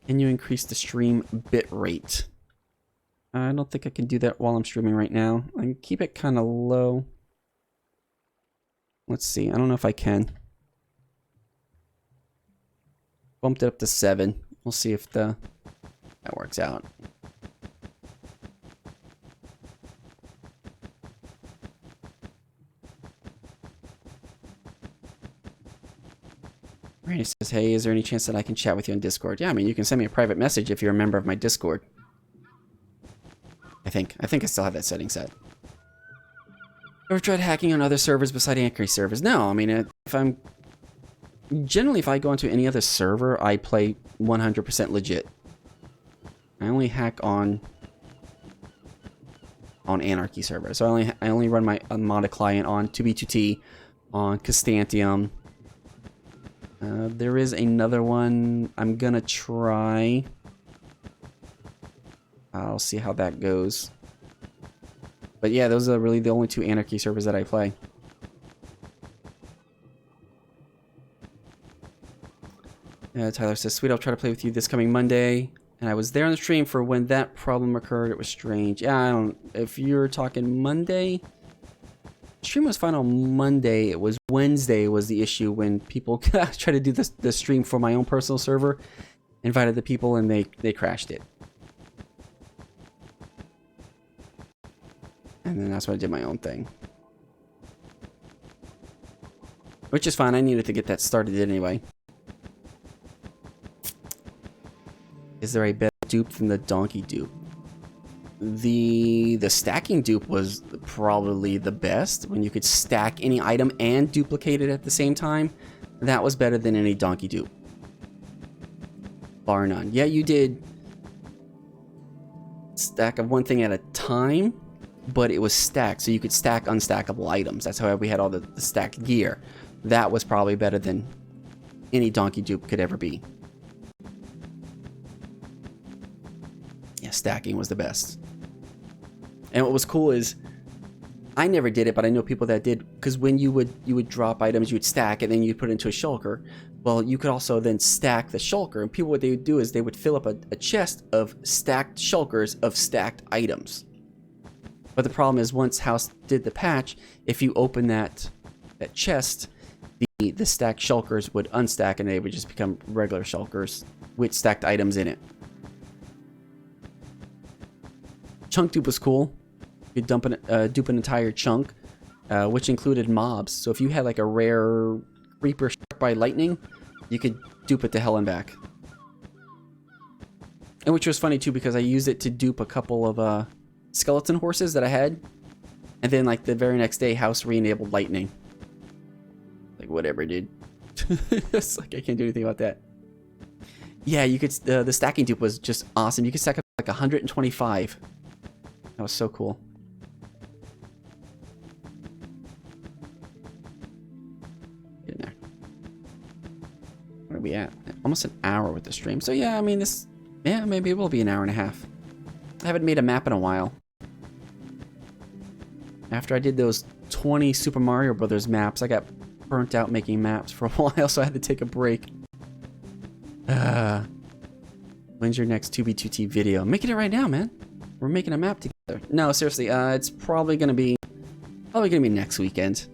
Can you increase the stream bit rate? I don't think I can do that while I'm streaming right now. I can keep it kind of low. Let's see. I don't know if I can. Bumped it up to 7. We'll see if that works out. Randy says, hey, is there any chance that I can chat with you on Discord? Yeah, I mean, you can send me a private message if you're a member of my Discord. I think I still have that setting set. Ever tried hacking on other servers beside Anchor servers? No, I mean, generally if I go into any other server, I play 100% legit. I only hack on Anarchy servers. So I only run my modded client on 2B2T, on Castantium. There is another one I'm gonna try. I'll see how that goes. But yeah, those are really the only two Anarchy servers that I play. Tyler says, sweet, I'll try to play with you this coming Monday. And I was there on the stream for when that problem occurred. It was strange. Yeah, I don't... If you're talking Monday... Stream was fine on Monday. It was Wednesday was the issue when people tried to do the stream for my own personal server. Invited the people and they crashed it. And then that's when I did my own thing. Which is fine. I needed to get that started anyway. Is there a better dupe than the donkey dupe? The stacking dupe was probably the best. When you could stack any item and duplicate it at the same time. That was better than any donkey dupe. Bar none. Yeah, you did stack of one thing at a time, but it was stacked. So you could stack unstackable items. That's how we had all the stacked gear. That was probably better than any donkey dupe could ever be. Yeah, stacking was the best. And what was cool is, I never did it, but I know people that did, because when you would drop items, you would stack and then you'd put it into a shulker. Well, you could also then stack the shulker, and people, what they would do is they would fill up a chest of stacked shulkers of stacked items. But the problem is, once House did the patch, if you open that chest, the stacked shulkers would unstack and they would just become regular shulkers with stacked items in it. Chunk dupe was cool. You could dupe an entire chunk, which included mobs. So if you had like a rare creeper struck by lightning, you could dupe it to hell and back. And which was funny too, because I used it to dupe a couple of skeleton horses that I had, and then like the very next day, House re-enabled lightning. Like whatever, dude. It's like I can't do anything about that. Yeah, you could. The stacking dupe was just awesome. You could stack up like 125. That was so cool. Get in there. Where are we at? Almost an hour with the stream. So yeah, I mean this. Yeah, maybe it will be an hour and a half. I haven't made a map in a while. After I did those 20 Super Mario Brothers maps, I got burnt out making maps for a while, so I had to take a break. When's your next 2B2T video? I'm making it right now, man. We're making a map together. No, seriously, it's probably gonna be next weekend.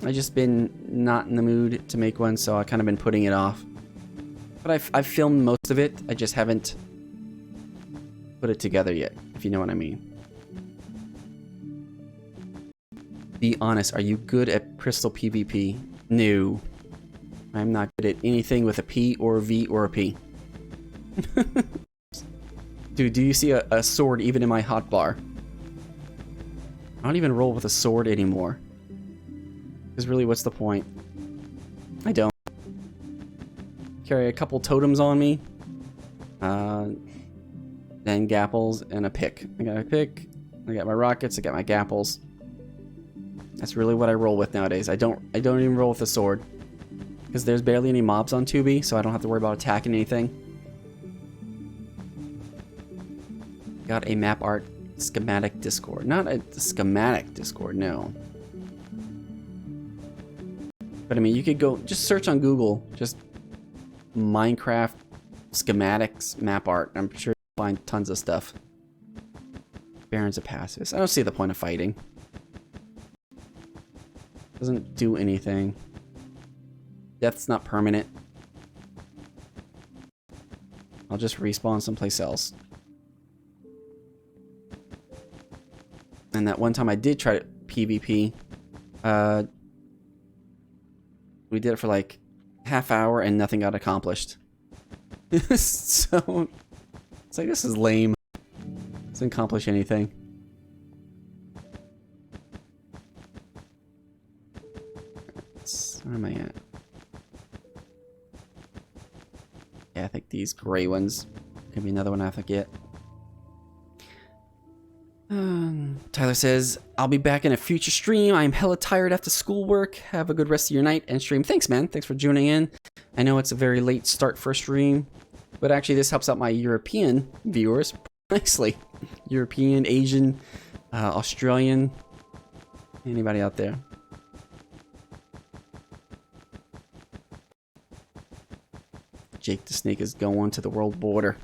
I just been not in the mood to make one, so I kind of been putting it off. But I've filmed most of it. I just haven't put it together yet, if you know what I mean. Be honest, are you good at Crystal PvP? No. I'm not good at anything with a P or a V or a P. Dude, do you see a sword even in my hotbar? I don't even roll with a sword anymore. Because really, what's the point? I don't. Carry a couple totems on me. Then gapples and a pick. I got a pick. I got my rockets. I got my gapples. That's really what I roll with nowadays. I don't even roll with a sword. Because there's barely any mobs on 2B, so I don't have to worry about attacking anything. Got a map art schematic Discord. Not a schematic Discord, no. But I mean, you could go, just search on Google, just Minecraft schematics map art. I'm sure you'll find tons of stuff. Barren's a pacifist. I don't see the point of fighting. Doesn't do anything. Death's not permanent. I'll just respawn someplace else. And that one time I did try to PvP, we did it for like half hour and nothing got accomplished. So it's like, this is lame. Doesn't accomplish anything. Where am I at? Yeah, I think these gray ones. Maybe another one I have to get. Tyler says, I'll be back in a future stream. I'm hella tired after schoolwork. Have a good rest of your night and stream. Thanks, man. Thanks for tuning in. I know it's a very late start for a stream, but actually this helps out my European viewers nicely. European, Asian, Australian. Anybody out there? Jake the Snake is going to the world border.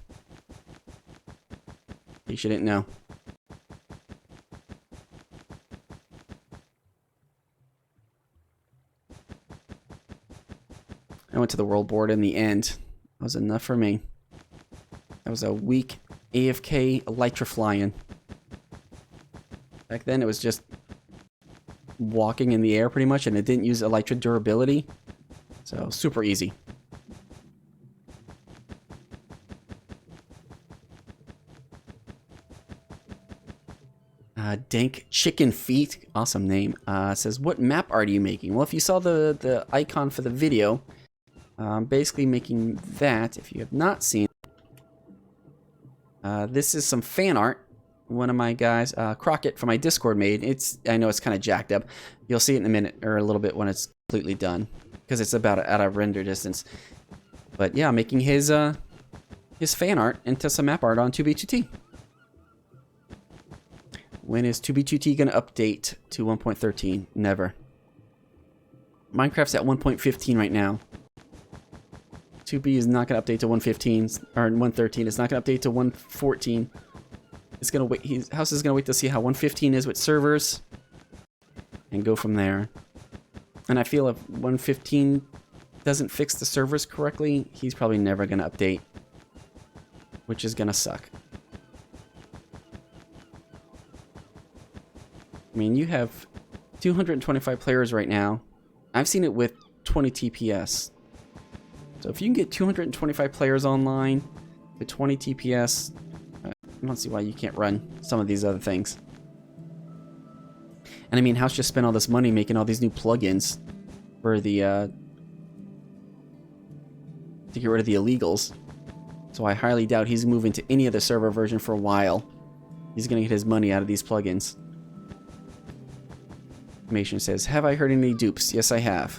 You shouldn't know. I went to the world border in the end. That was enough for me. That was a weak AFK elytra flying. Back then it was just walking in the air pretty much, and it didn't use elytra durability. So super easy. Dank Chicken Feet, awesome name, says, what map art are you making? Well, if you saw the icon for the video, I'm basically making that. If you have not seen this is some fan art one of my guys, Crockett from my Discord made. I know it's kind of jacked up. You'll see it in a minute, or a little bit when it's completely done, because it's about out of render distance. But yeah, making his fan art into some map art on 2B2T. When is 2B2T gonna update to 1.13? Never. Minecraft's at 1.15 right now. 2B is not gonna update to 1.15 or 1.13. It's not gonna update to 1.14. It's gonna wait. House is gonna wait to see how 1.15 is with servers, and go from there. And I feel if 1.15 doesn't fix the servers correctly, he's probably never gonna update, which is gonna suck. I mean, you have 225 players right now. I've seen it with 20 TPS. So if you can get 225 players online with 20 TPS, I don't see why you can't run some of these other things. And I mean, House just spent all this money making all these new plugins for the to get rid of the illegals. So I highly doubt he's moving to any other server version for a while. He's gonna get his money out of these plugins. Information says, have I heard any dupes? Yes, I have.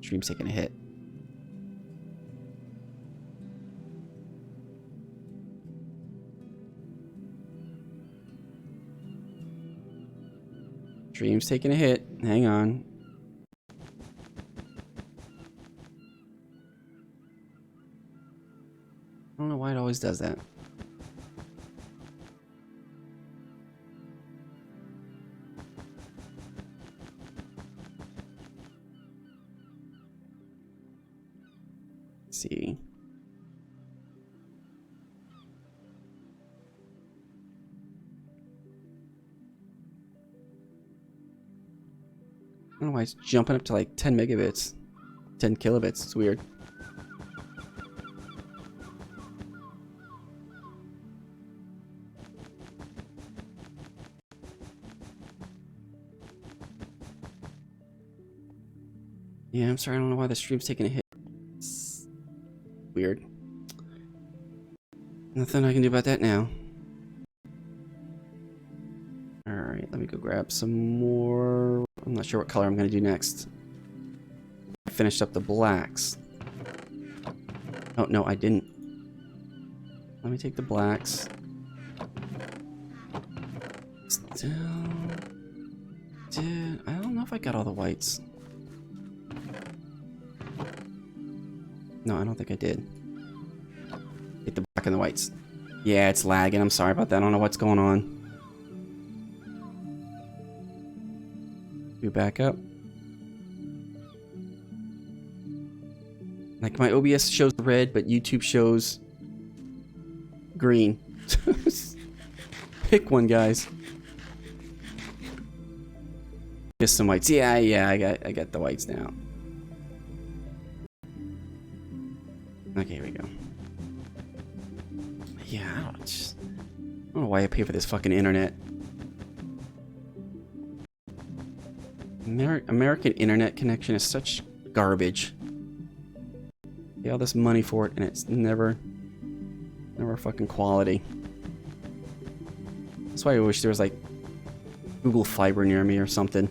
Stream's taking a hit. Stream's taking a hit. Hang on. I don't know why it always does that. Let's see. I don't know why it's jumping up to like 10 megabits, 10 kilobits. It's weird. Yeah, I'm sorry, I don't know why the stream's taking a hit. It's weird. Nothing I can do about that now. Alright, let me go grab some more. I'm not sure what color I'm going to do next. I finished up the blacks. Oh, no, I didn't. Let me take the blacks. Still... I don't know if I got all the whites. No, I don't think I did. Hit the black and the whites. Yeah, it's lagging. I'm sorry about that. I don't know what's going on. Do back up. Like, my OBS shows red, but YouTube shows green. Pick one, guys. Just some whites. Yeah, I got the whites now. Okay, here we go. Yeah, I don't know why I pay for this fucking internet. American internet connection is such garbage. Pay all this money for it, and it's never fucking quality. That's why I wish there was like Google Fiber near me or something.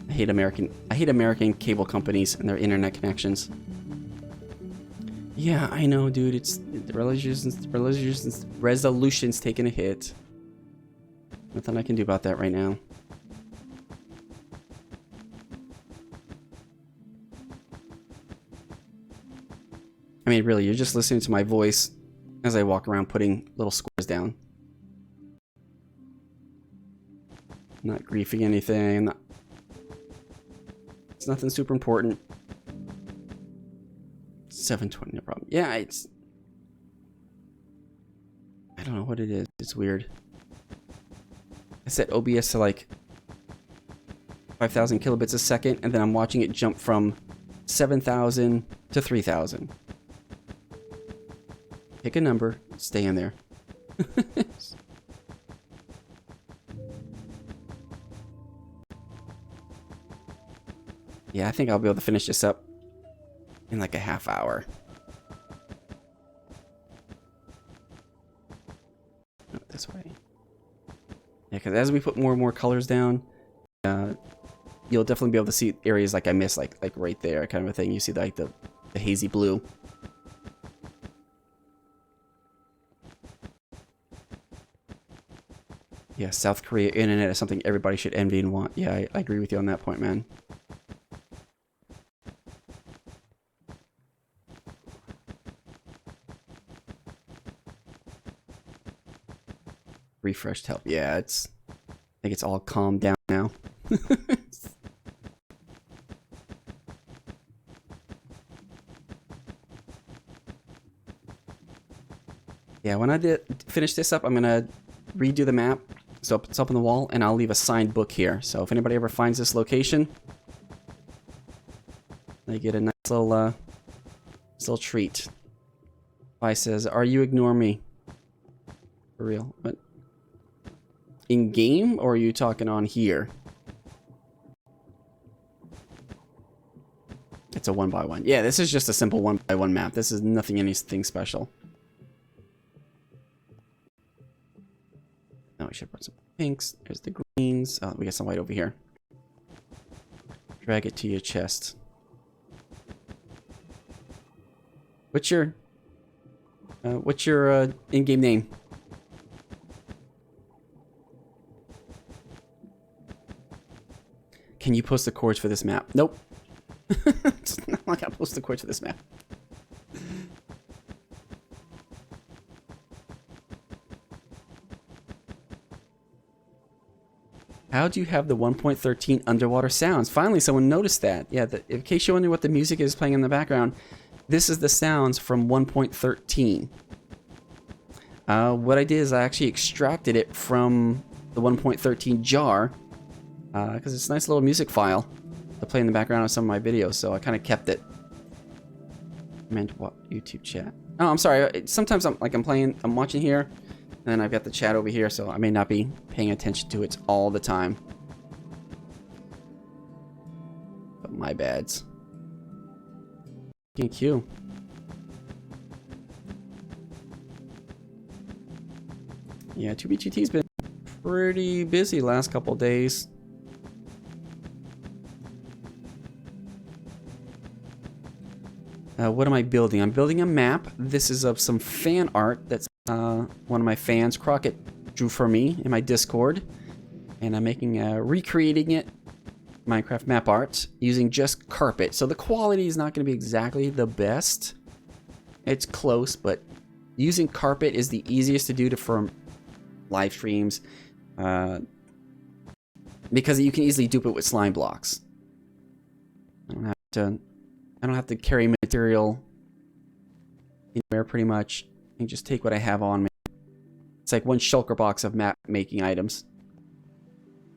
I hate American cable companies and their internet connections. Yeah, I know, dude. It's the resolution's taking a hit. Nothing I can do about that right now. I mean, really, you're just listening to my voice as I walk around putting little squares down. I'm not griefing anything. It's nothing super important. 720, no problem. Yeah, it's... I don't know what it is. It's weird. I set OBS to like 5,000 kilobits a second, and then I'm watching it jump from 7,000 to 3,000. Pick a number, stay in there. Yeah, I think I'll be able to finish this up in like a half hour. No, this way. Yeah, because as we put more and more colors down, you'll definitely be able to see areas like I missed, like right there, kind of a thing. You see like the hazy blue. Yeah, South Korea internet is something everybody should envy and want. Yeah, I agree with you on that point, man. Refreshed help. Yeah, I think it's all calmed down now. Yeah, when I finish this up, I'm gonna redo the map. So it's up on the wall, and I'll leave a signed book here. So if anybody ever finds this location, they get a nice little treat. I says, "Are you ignoring me? For real? What? In game, or are you talking on here?" It's a 1x1. Yeah, this is just a simple 1x1 map. This is nothing, anything special. Now we should put some pinks. There's the greens. Oh, we got some white over here. Drag it to your chest. What's your in-game name? Can you post the chords for this map? Nope. I'm not gonna post the chords for this map. How do you have the 1.13 underwater sounds? Finally, someone noticed that. Yeah, in case you wonder what the music is playing in the background, this is the sounds from 1.13. What I did is I actually extracted it from the 1.13 jar, because it's a nice little music file to play in the background of some of my videos, so I kind of kept it. I meant what? YouTube chat. Oh, I'm sorry. Sometimes I'm watching here, and then I've got the chat over here, so I may not be paying attention to it all the time. But my bads. Thank you. Yeah, 2BGT's been pretty busy last couple days. What am I building? I'm building a map. This is of some fan art that's one of my fans, Crockett, drew for me in my Discord. And I'm making recreating it, Minecraft map art, using just carpet. So the quality is not going to be exactly the best. It's close, but using carpet is the easiest to do for live streams. Because you can easily dupe it with slime blocks. I don't have to carry material anywhere, pretty much. I can just take what I have on me. It's like one shulker box of map making items.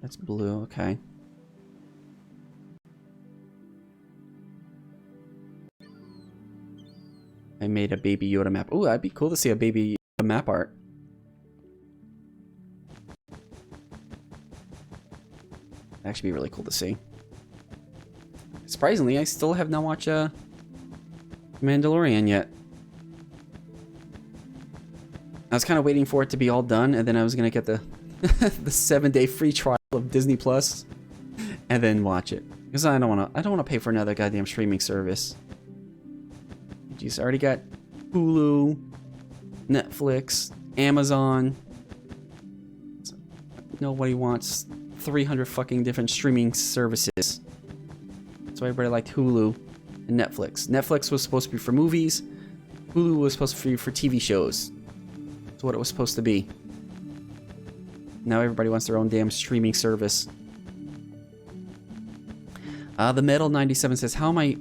That's blue, okay. I made a Baby Yoda map. Ooh, that'd be cool to see a Baby Yoda map art. That'd actually be really cool to see. Surprisingly, I still have not watched Mandalorian yet. I was kind of waiting for it to be all done, and then I was gonna get the the 7-day free trial of Disney Plus, and then watch it because I don't want to pay for another goddamn streaming service. Geez, I already got Hulu, Netflix, Amazon. Nobody wants 300 fucking different streaming services. So everybody liked Hulu and Netflix. Netflix was supposed to be for movies. Hulu was supposed to be for TV shows. That's what it was supposed to be. Now everybody wants their own damn streaming service. The Metal 97 says, how am I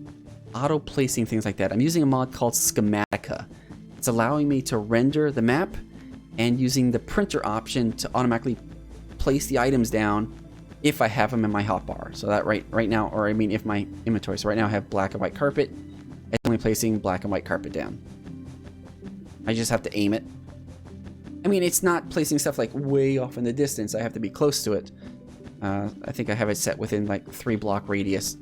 auto-placing things like that? I'm using a mod called Schematica. It's allowing me to render the map and using the printer option to automatically place the items down if I have them in my hotbar. So that right now, or I mean if my inventory. So right now I have black and white carpet. It's only placing black and white carpet down. I just have to aim it. I mean, it's not placing stuff like way off in the distance. I have to be close to it. I think I have it set within like 3-block radius.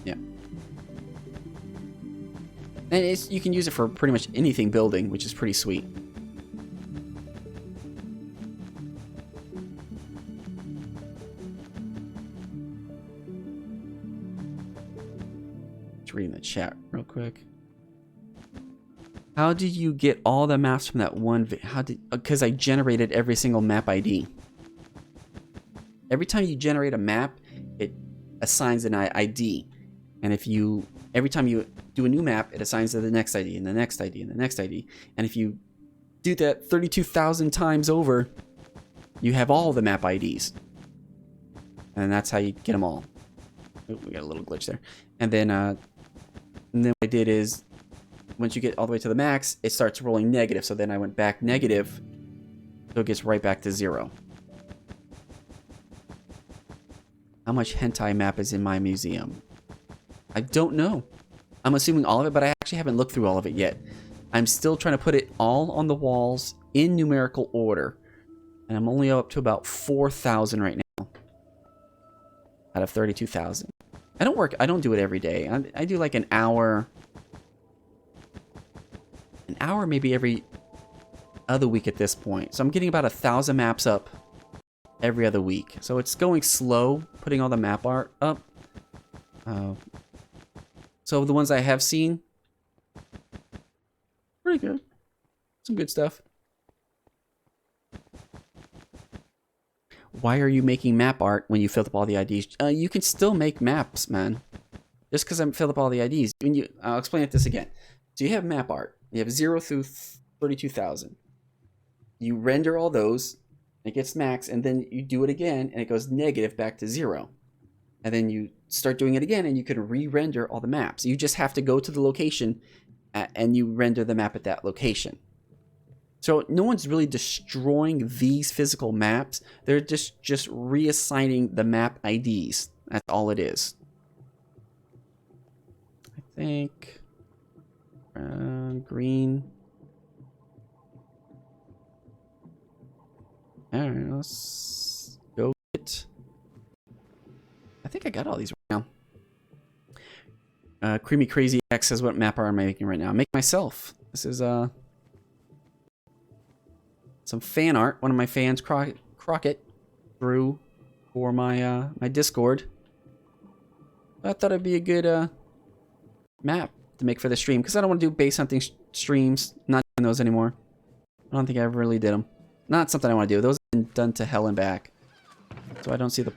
Yeah. And you can use it for pretty much anything building, which is pretty sweet. Just reading the chat real quick. How did you get all the maps from that one? Because I generated every single map ID. Every time you generate a map, it assigns an ID. And every time you do a new map, it assigns to the next ID and the next ID and the next ID. And if you do that 32,000 times over, you have all the map IDs. And that's how you get them all. Oh, we got a little glitch there. And then what I did is, once you get all the way to the max, it starts rolling negative. So then I went back negative, so it gets right back to 0. How much hentai map is in my museum? I don't know. I'm assuming all of it, but I actually haven't looked through all of it yet. I'm still trying to put it all on the walls in numerical order. And I'm only up to about 4,000 right now. Out of 32,000. I don't do it every day. I do like an hour. An hour maybe every other week at this point. So I'm getting about 1,000 maps up every other week. So it's going slow, putting all the map art up. So the ones I have seen, pretty good. Some good stuff. Why are you making map art when you filled up all the IDs? You can still make maps, man. Just because I filled up all the IDs. I'll explain this again. So you have map art. You have 0 through 32,000. You render all those, it gets max, and then you do it again, and it goes negative back to 0. And then you start doing it again, and you can re-render all the maps. You just have to go to the location, and you render the map at that location. So no one's really destroying these physical maps. They're just reassigning the map IDs. That's all it is. I think... green. Alright, let's go get... I think I got all these right now. Creamy Crazy X says, what map art am I making right now? I'm making myself. This is some fan art. One of my fans, Crockett, drew for my my Discord. I thought it'd be a good map to make for the stream, because I don't want to do base hunting streams. Not doing those anymore. I don't think I ever really did them. Not something I want to do. Those have been done to hell and back. So I don't see the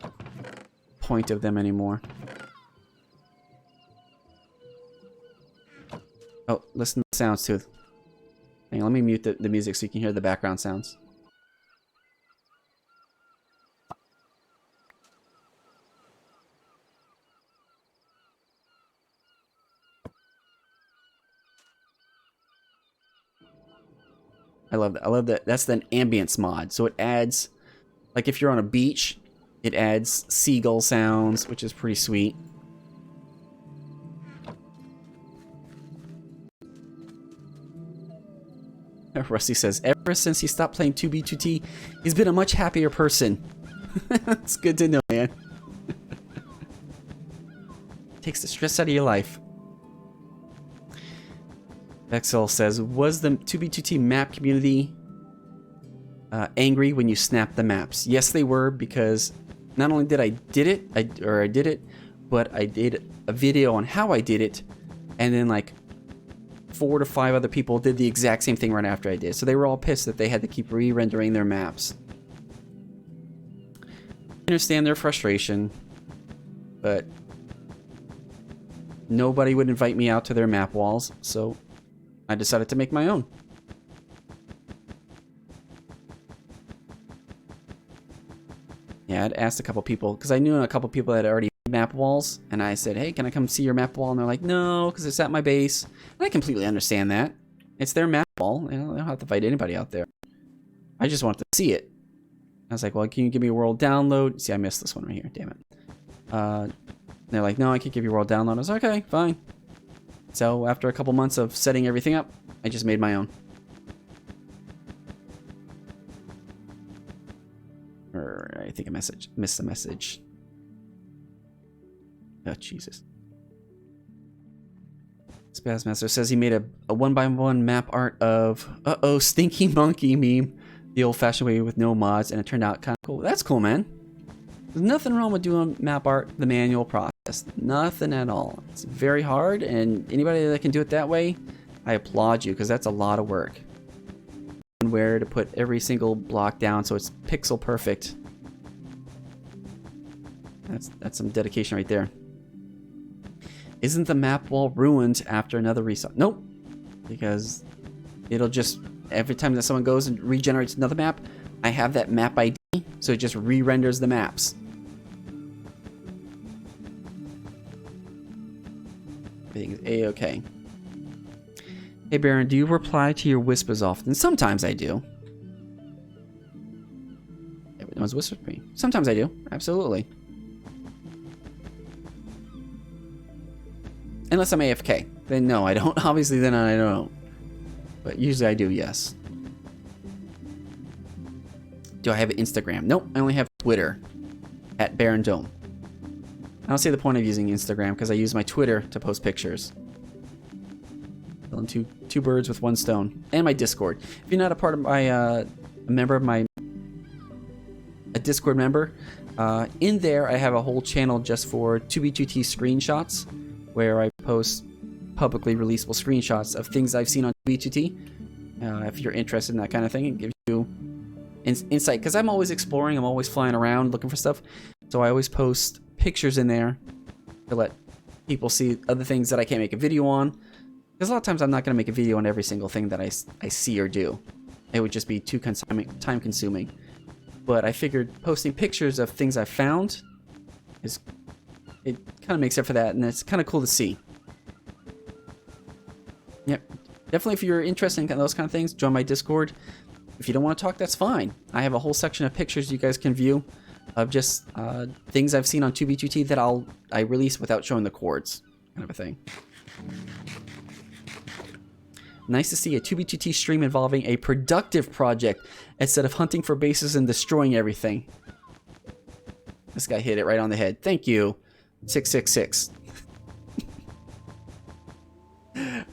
point of them anymore. Oh, listen to the sounds too. Hang on, let me mute the music so you can hear the background sounds. I love that. I love that. That's an ambience mod. So it adds, like if you're on a beach, it adds seagull sounds, which is pretty sweet. Rusty says, ever since he stopped playing 2B2T, he's been a much happier person. It's good to know, man. Takes the stress out of your life. Excel says, was the 2B2T map community angry when you snapped the maps? Yes, they were, because not only did I did it, but I did a video on how I did it, and then like 4 to 5 other people did the exact same thing right after I did. So they were all pissed that they had to keep re-rendering their maps. I understand their frustration, but nobody would invite me out to their map walls, so I decided to make my own. Yeah, I'd asked a couple people, because I knew a couple people that had already made map walls, and I said, hey, can I come see your map wall? And they're like, no, because it's at my base. And I completely understand that. It's their map wall. You know, they don't have to invite anybody out there. I just wanted to see it. I was like, well, can you give me a world download? See, I missed this one right here. Damn it. They're like, no, I can't give you a world download. I was like, okay, fine. So after a couple months of setting everything up, I just made my own. I think I missed the message. Oh, Jesus. Spazmaster says he made a 1x1 map art of Stinky Monkey meme the old-fashioned way with no mods, and it turned out kind of cool. That's cool, man. There's nothing wrong with doing map art the manual process. Nothing at all. It's very hard, and anybody that can do it that way, I applaud you, because that's a lot of work. And where to put every single block down so it's pixel perfect. That's some dedication right there. Isn't the map wall ruined after another reset? Nope. Because it'll just, every time that someone goes and regenerates another map, I have that map ID, so it just re-renders the maps. Everything is A-okay. Hey Barren, do you reply to your whispers often? Sometimes I do. Everyone's whispered to me. Sometimes I do, absolutely. Unless I'm AFK. Then no, I don't. Obviously, then I don't. But usually I do, yes. Do I have an Instagram? Nope, I only have Twitter. At Barren Dome. I don't see the point of using Instagram because I use my Twitter to post pictures. Killing two birds with one stone. And my Discord. If you're not a part of my, a Discord member, in there I have a whole channel just for 2B2T screenshots, where I post publicly releasable screenshots of things I've seen on 2B2T. If you're interested in that kind of thing, it gives you insight, because I'm always exploring, I'm always flying around looking for stuff, so I always post pictures in there to let people see other things that I can't make a video on, because a lot of times I'm not going to make a video on every single thing that I see or do. It would just be too time consuming. But I figured posting pictures of things I found it kind of makes up for that, and it's kind of cool to see. Yep, definitely if you're interested in those kind of things, join my Discord. If you don't want to talk, that's fine. I have a whole section of pictures you guys can view of just things I've seen on 2B2T that I release without showing the chords, kind of a thing. Nice to see a 2B2T stream involving a productive project instead of hunting for bases and destroying everything. This guy hit it right on the head. Thank you, 666.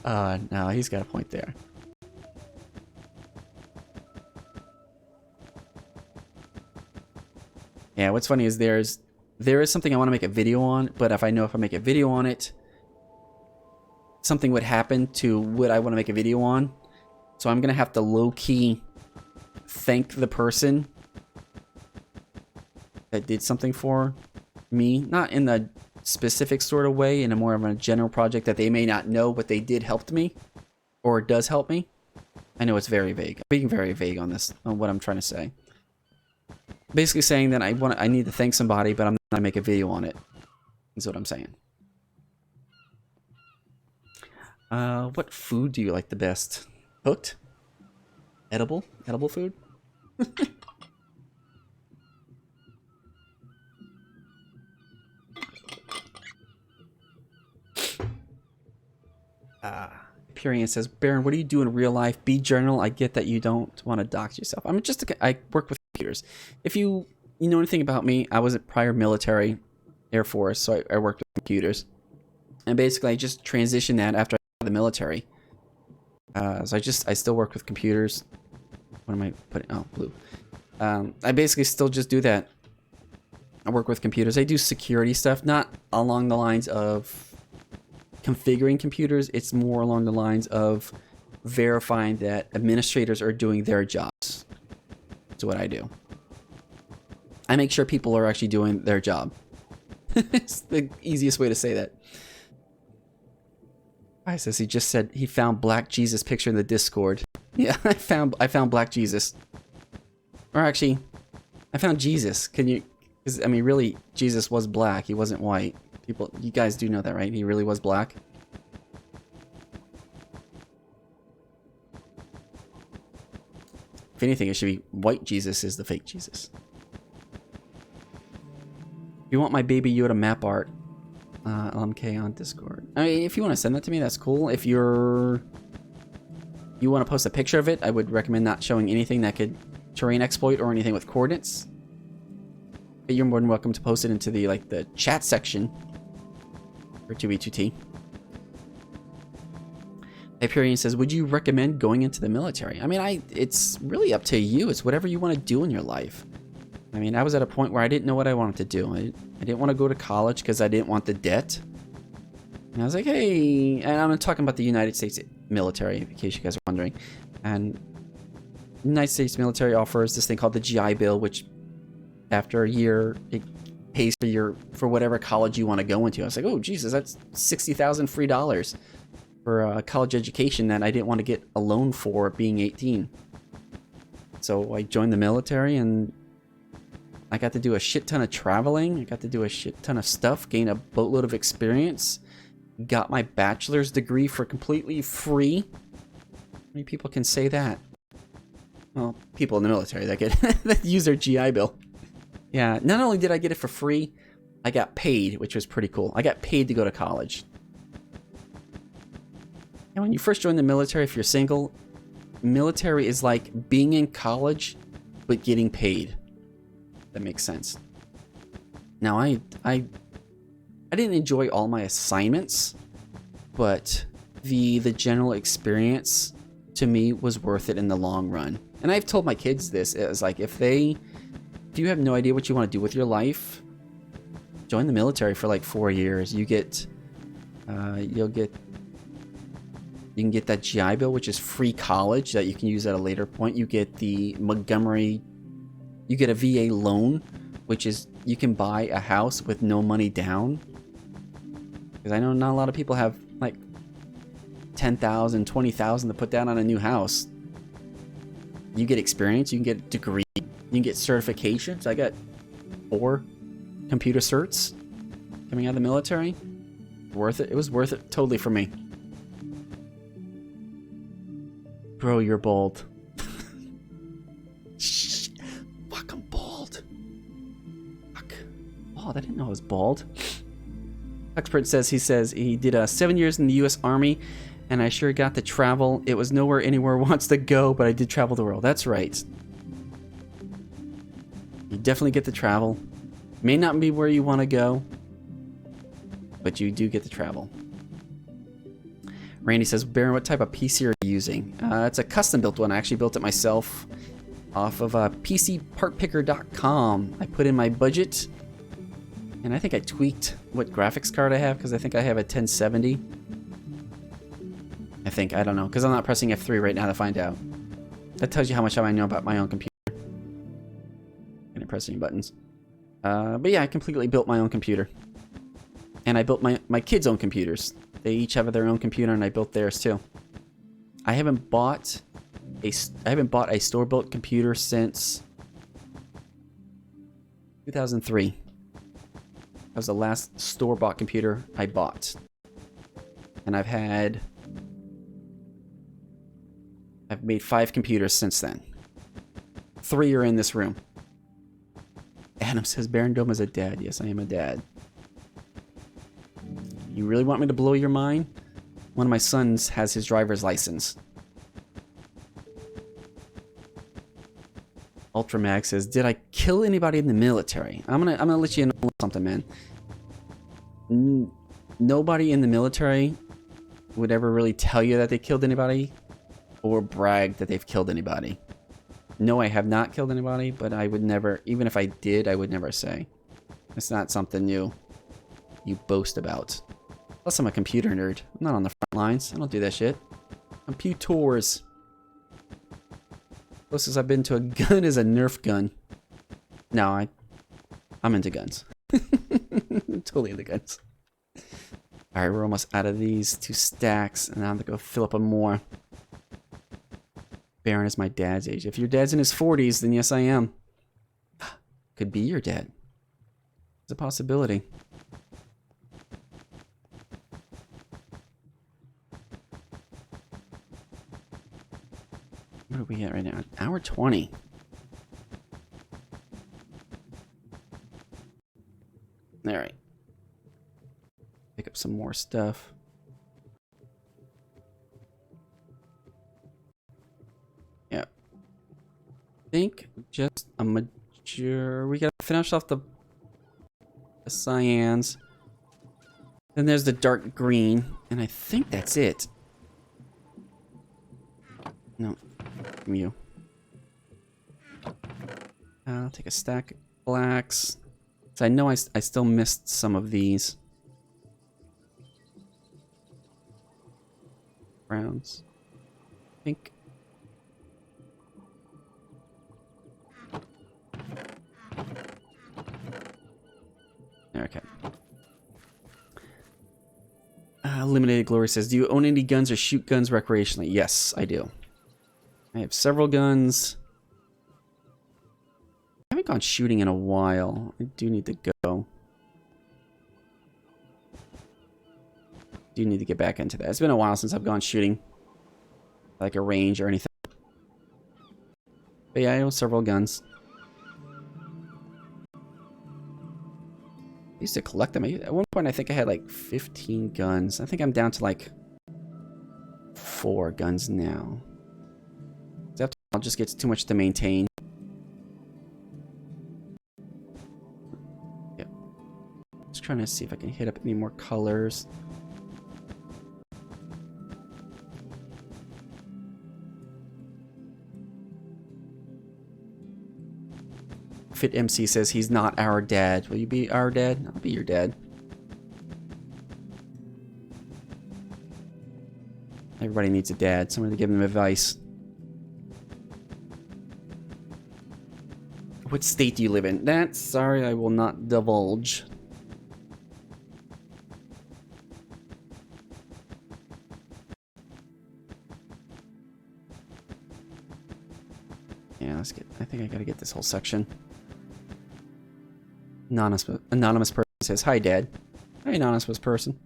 No, he's got a point there. Yeah, what's funny is there is something I want to make a video on, but if I make a video on it, something would happen to what I want to make a video on. So I'm gonna have to low-key thank the person that did something for me, not in the specific sort of way, in a more of a general project that they may not know, but they did help me, or does help me. I know it's very vague. I'm being very vague on this, on what I'm trying to say. Basically saying that I need to thank somebody, but I'm not gonna make a video on it. Is what I'm saying. What food do you like the best? Cooked? Edible? Edible food? Purian says, Barren, what do you do in real life? Be general. I get that you don't want to dox yourself. I work with computers. If you know anything about me, I was a prior military, Air Force, so I worked with computers. And basically, I just transitioned that after I got out of the military. So I still work with computers. What am I putting? Oh, blue. I basically still just do that. I work with computers. I do security stuff, not along the lines of configuring computers. It's more along the lines of verifying that administrators are doing their jobs. That's what I do. I make sure people are actually doing their job. It's the easiest way to say that. I says he just said he found Black Jesus picture in the Discord. Yeah, I found Black Jesus. Or actually, I found Jesus. Can you? Because I mean, really, Jesus was black. He wasn't white. People, you guys do know that, right? He really was black. If anything, it should be white Jesus is the fake Jesus. If you want my Baby Yoda map art, LMK on Discord. I mean, if you want to send that to me, that's cool. If you want to post a picture of it, I would recommend not showing anything that could terrain exploit or anything with coordinates. But you're more than welcome to post it into the chat section for 2v2t. Hyperion says, would you recommend going into the military? I mean, it's really up to you. It's whatever you want to do in your life. I mean, I was at a point where I didn't know what I wanted to do. I didn't want to go to college because I didn't want the debt. And I was like, hey, and I'm talking about the United States military, in case you guys are wondering. And the United States military offers this thing called the GI Bill, which after a year, it pays for whatever college you want to go into. I was like, oh, Jesus, that's $60,000 free dollars for a college education that I didn't want to get a loan for being 18. So I joined the military and I got to do a shit ton of traveling. I got to do a shit ton of stuff, gain a boatload of experience, got my bachelor's degree for completely free. How many people can say that? Well, people in the military that get that use their GI Bill. Yeah, not only did I get it for free, I got paid, which was pretty cool. I got paid to go to college. And when you first join the military, if you're single, military is like being in college, but getting paid. That makes sense. Now, I didn't enjoy all my assignments, but the general experience to me was worth it in the long run. And I've told my kids this. It was like, if you have no idea what you want to do with your life, join the military for like 4 years. You can get that GI Bill, which is free college that you can use at a later point. You get the Montgomery, you get a VA loan, which is you can buy a house with no money down. Because I know not a lot of people have like $10,000, $20,000 to put down on a new house. You get experience, you can get a degree, you can get certifications. I got 4 computer certs coming out of the military. Worth it. It was worth it totally for me. Bro, you're bald. Shh. Fuck, I'm bald. Fuck. Oh, I didn't know I was bald. Expert says he did 7 years in the U.S. Army, and I sure got to travel. It was nowhere anywhere wants to go, but I did travel the world. That's right. You definitely get to travel. May not be where you want to go, but you do get to travel. Randy says, Barren, what type of PC are you using? It's a custom-built one. I actually built it myself off of PCPartPicker.com. I put in my budget, and I think I tweaked what graphics card I have, because I think I have a 1070. I think. I don't know, because I'm not pressing F3 right now to find out. That tells you how much I know about my own computer. I didn't press any buttons. But yeah, I completely built my own computer. And I built my kids' own computers. They each have their own computer, and I built theirs too. I haven't bought a store-built computer since 2003. That was the last store-bought computer I bought. And I've made 5 computers since then. 3 are in this room. Adam says, Barren Dome is a dad. Yes, I am a dad. You really want me to blow your mind? One of my sons has his driver's license. Ultramag says, did I kill anybody in the military? I'm gonna let you know something, man. Nobody in the military would ever really tell you that they killed anybody or brag that they've killed anybody. No, I have not killed anybody, but I would never, even if I did, I would never say. It's not something you boast about. Plus, I'm a computer nerd. I'm not on the front lines. I don't do that shit. Computers. Closest I've been to a gun is a Nerf gun. No, I'm into guns. Totally into guns. Alright, we're almost out of these 2 stacks, and now I'm gonna go fill up on more. Barren is my dad's age. If your dad's in his 40s, then yes, I am. Could be your dad. It's a possibility. What are we at right now? Hour 20. Alright. Pick up some more stuff. Yeah. I think just a major... We gotta finish off the cyans. Then there's the dark green. And I think that's it. No. From you. I'll take a stack of blacks. So I know I still missed some of these. Browns. Pink. Okay. Eliminated Glory says, do you own any guns or shoot guns recreationally? Yes, I do. I have several guns. I haven't gone shooting in a while. I do need to go. Do need to get back into that. It's been a while since I've gone shooting. Like a range or anything. But yeah, I own several guns. I used to collect them. At one point I think I had like 15 guns. I think I'm down to like 4 guns now. After a while, it just gets too much to maintain. Yep. Just trying to see if I can hit up any more colors. Fit MC says he's not our dad. Will you be our dad? I'll be your dad. Everybody needs a dad. Someone to give them advice. What state do you live in? That, sorry, I will not divulge. Yeah, let's get... I think I gotta get this whole section. Anonymous person says, hi, Dad. Hi, anonymous person.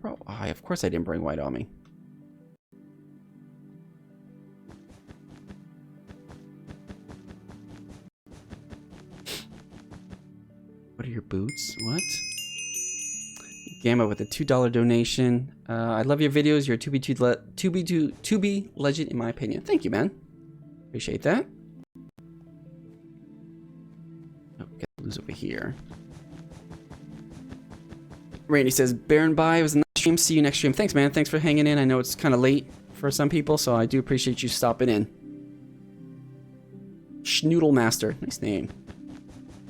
Oh, of course I didn't bring white on me. What are your boots? What? Gamma with a $2 donation. I love your videos. You're a 2B legend in my opinion. Thank you, man. Appreciate that. Oh, got to lose over here. Randy says, Barren bye. It was a nice stream. See you next stream. Thanks, man. Thanks for hanging in. I know it's kind of late for some people, so I do appreciate you stopping in. Schnoodle Master. Nice name.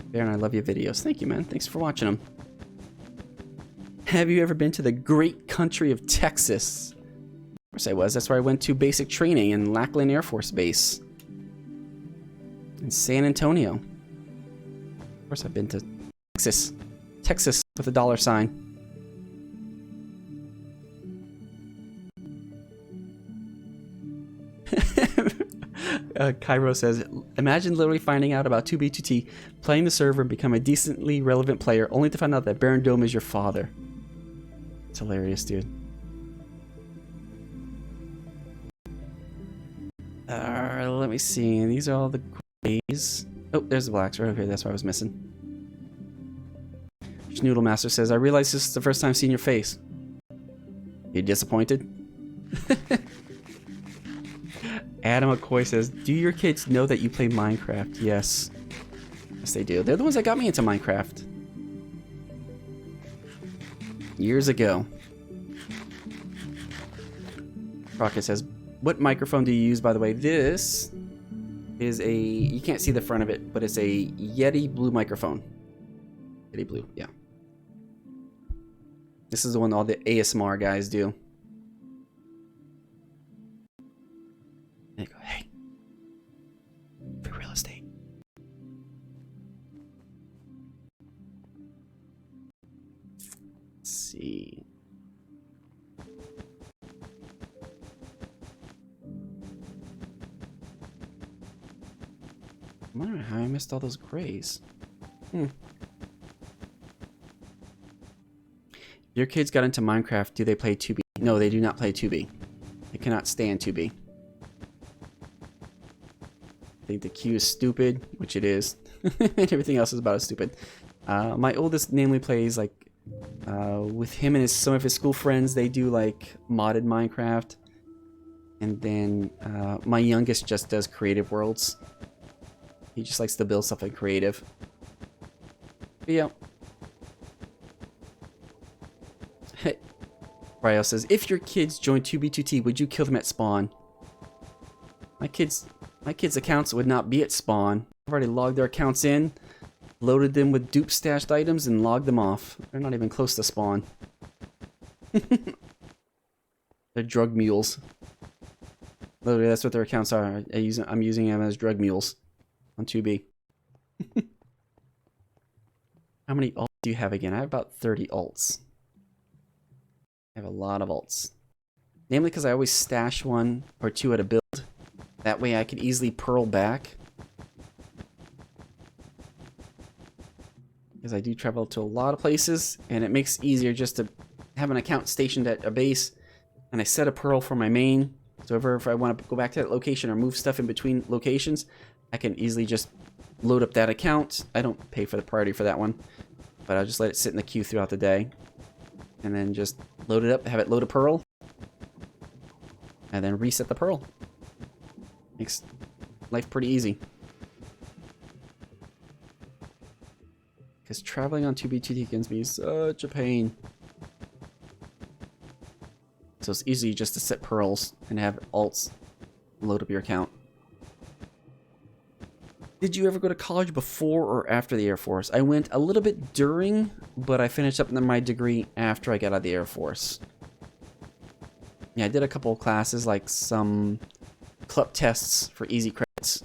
Barren, I love your videos. Thank you, man. Thanks for watching them. Have you ever been to the great country of Texas? Of course I was. That's where I went to basic training in Lackland Air Force Base. In San Antonio. Of course I've been to Texas. Texas with a $sign. Cairo says, imagine literally finding out about 2B2T, playing the server and become a decently relevant player, only to find out that Barren Dome is your father. It's hilarious, dude. Let me see. These are all the grays. Oh, there's the blacks right over here. That's what I was missing. Schnoodle Master says, I realize this is the first time seeing your face. You disappointed? Adam McCoy says, do your kids know that you play Minecraft? Yes. Yes, they do. They're the ones that got me into Minecraft. Years ago. Rocket says, what microphone do you use, by the way? This is a, you can't see the front of it, but it's a Yeti Blue microphone. Yeti Blue, yeah. This is the one all the ASMR guys do. There you go. Hey, free real estate. Let's see. I'm wondering how I missed all those grays. Your kids got into Minecraft. Do they play 2B? No, they do not play 2B. They cannot stand 2B. I think the Q is stupid, which it is. And everything else is about as stupid. My oldest namely plays like with him and some of his school friends. They do like modded Minecraft. And then my youngest just does creative worlds. He just likes to build stuff like creative. But yeah. Hey, Ryo says, if your kids join 2B2T, would you kill them at spawn? My kids' accounts would not be at spawn. I've already logged their accounts in, loaded them with dupe stashed items, and logged them off. They're not even close to spawn. They're drug mules. Literally, that's what their accounts are. I'm using them as drug mules on 2B. How many alts do you have again? I have about 30 alts. I have a lot of alts. Namely because I always stash one or two at a build. That way I could easily pearl back. Because I do travel to a lot of places, and it makes it easier just to have an account stationed at a base, and I set a pearl for my main. So if I want to go back to that location or move stuff in between locations, I can easily just load up that account. I don't pay for the priority for that one, but I'll just let it sit in the queue throughout the day. And then just load it up, have it load a pearl, and then reset the pearl. Makes life pretty easy. Because traveling on 2B2T can be such a pain. So it's easy just to set pearls and have alts load up your account. Did you ever go to college before or after the Air Force? I went a little bit during, but I finished up my degree after I got out of the Air Force. Yeah, I did a couple of classes, like some CLUP tests for easy credits.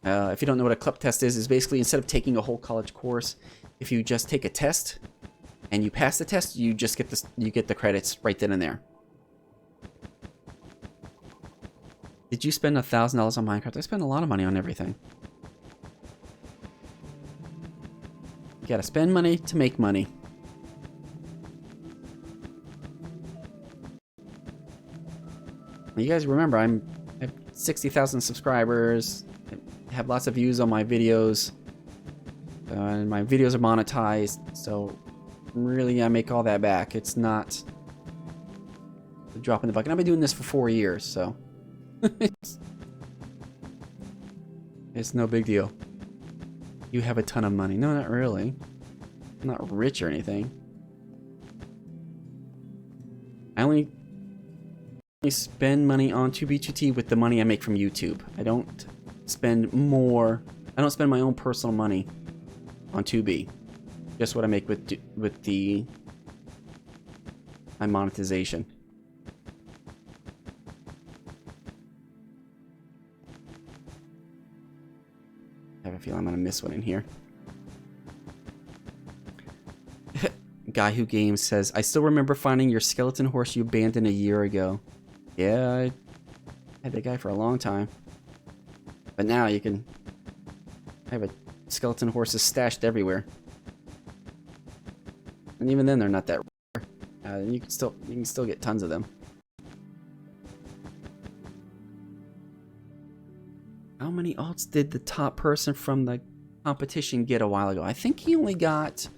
If you don't know what a CLUP test is basically instead of taking a whole college course, if you just take a test and you pass the test, you just get the credits right then and there. Did you spend $1,000 on Minecraft? I spent a lot of money on everything. You gotta spend money to make money. You guys remember, I have 60,000 subscribers. I have lots of views on my videos. And my videos are monetized. So, really, I make all that back. It's not a drop in the bucket. I've been doing this for 4 years, so... It's no big deal. You have a ton of money. No, not really. I'm not rich or anything. I only spend money on 2B2T with the money I make from YouTube. I don't spend more. I don't spend my own personal money on 2B. Just what I make with my monetization. I have a feeling I'm gonna miss one in here. Guy Who Games says, I still remember finding your skeleton horse you abandoned a year ago. Yeah, I had that guy for a long time. But now you can have a skeleton horses stashed everywhere. And even then they're not that rare. You can still get tons of them. How many alts did the top person from the competition get a while ago? I think he only got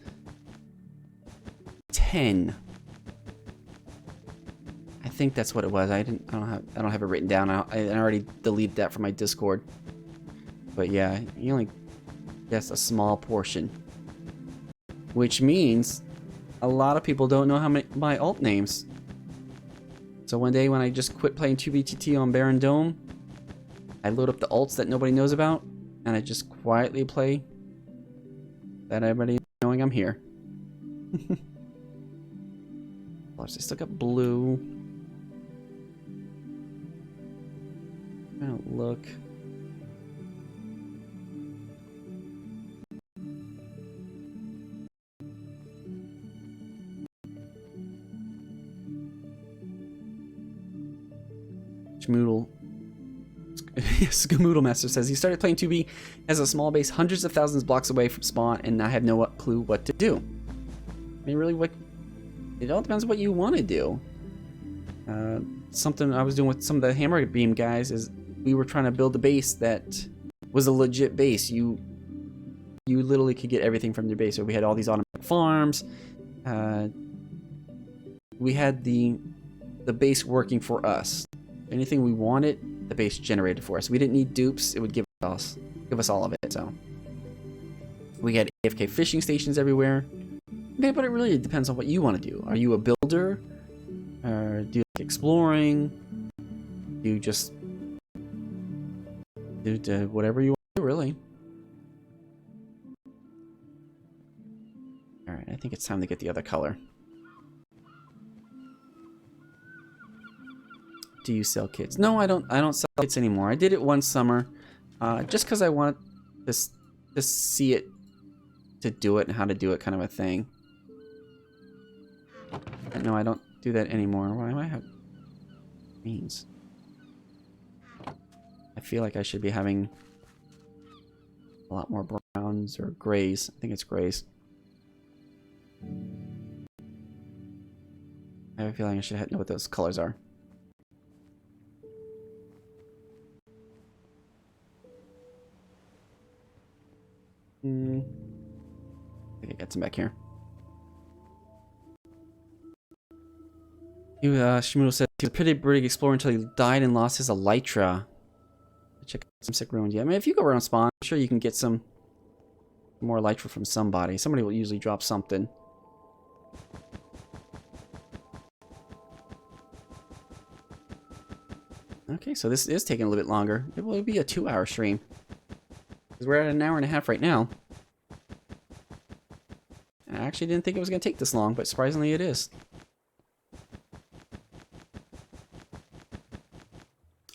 10. I think that's what it was. I don't have it written down. I already deleted that from my Discord. But yeah, he only gets a small portion, which means a lot of people don't know how many my alt names. So one day when I just quit playing 2BTT on Barren Dome, I load up the alts that nobody knows about, and I just quietly play that everybody knowing I'm here. Plus, I still got blue. I don't look. Skamoodle Master says he started playing 2B as a small base hundreds of thousands of blocks away from spawn and I have no clue what to do. I mean, really, it all depends on what you want to do. Something I was doing with some of the hammer beam guys is we were trying to build a base that was a legit base. You literally could get everything from your base. So we had all these automatic farms. We had the base working for us. Anything we wanted, the base generated for us. We didn't need dupes. It would give us all of it. So we had AFK fishing stations everywhere. Okay, but it really depends on what you want to do. Are you a builder? Or do you like exploring? Do you just do whatever you want to do, really? All right, I think it's time to get the other color. Do you sell kits? No, I don't sell kits anymore. I did it one summer, just because I want to see it, to do it and how to do it, kind of a thing. But no, I don't do that anymore. Why am I have greens? I feel like I should be having a lot more browns or grays. I think it's grays. I have a feeling I should know what those colors are. I think I got some back here. Shmuel said he was a pretty big explorer until he died and lost his elytra. Check out some sick ruins. Yeah, I mean, if you go around spawn, I'm sure you can get some more elytra from somebody. Somebody will usually drop something. Okay, so this is taking a little bit longer. It will be a 2-hour stream. Because we're at an hour and a half right now. I actually didn't think it was going to take this long, but surprisingly it is.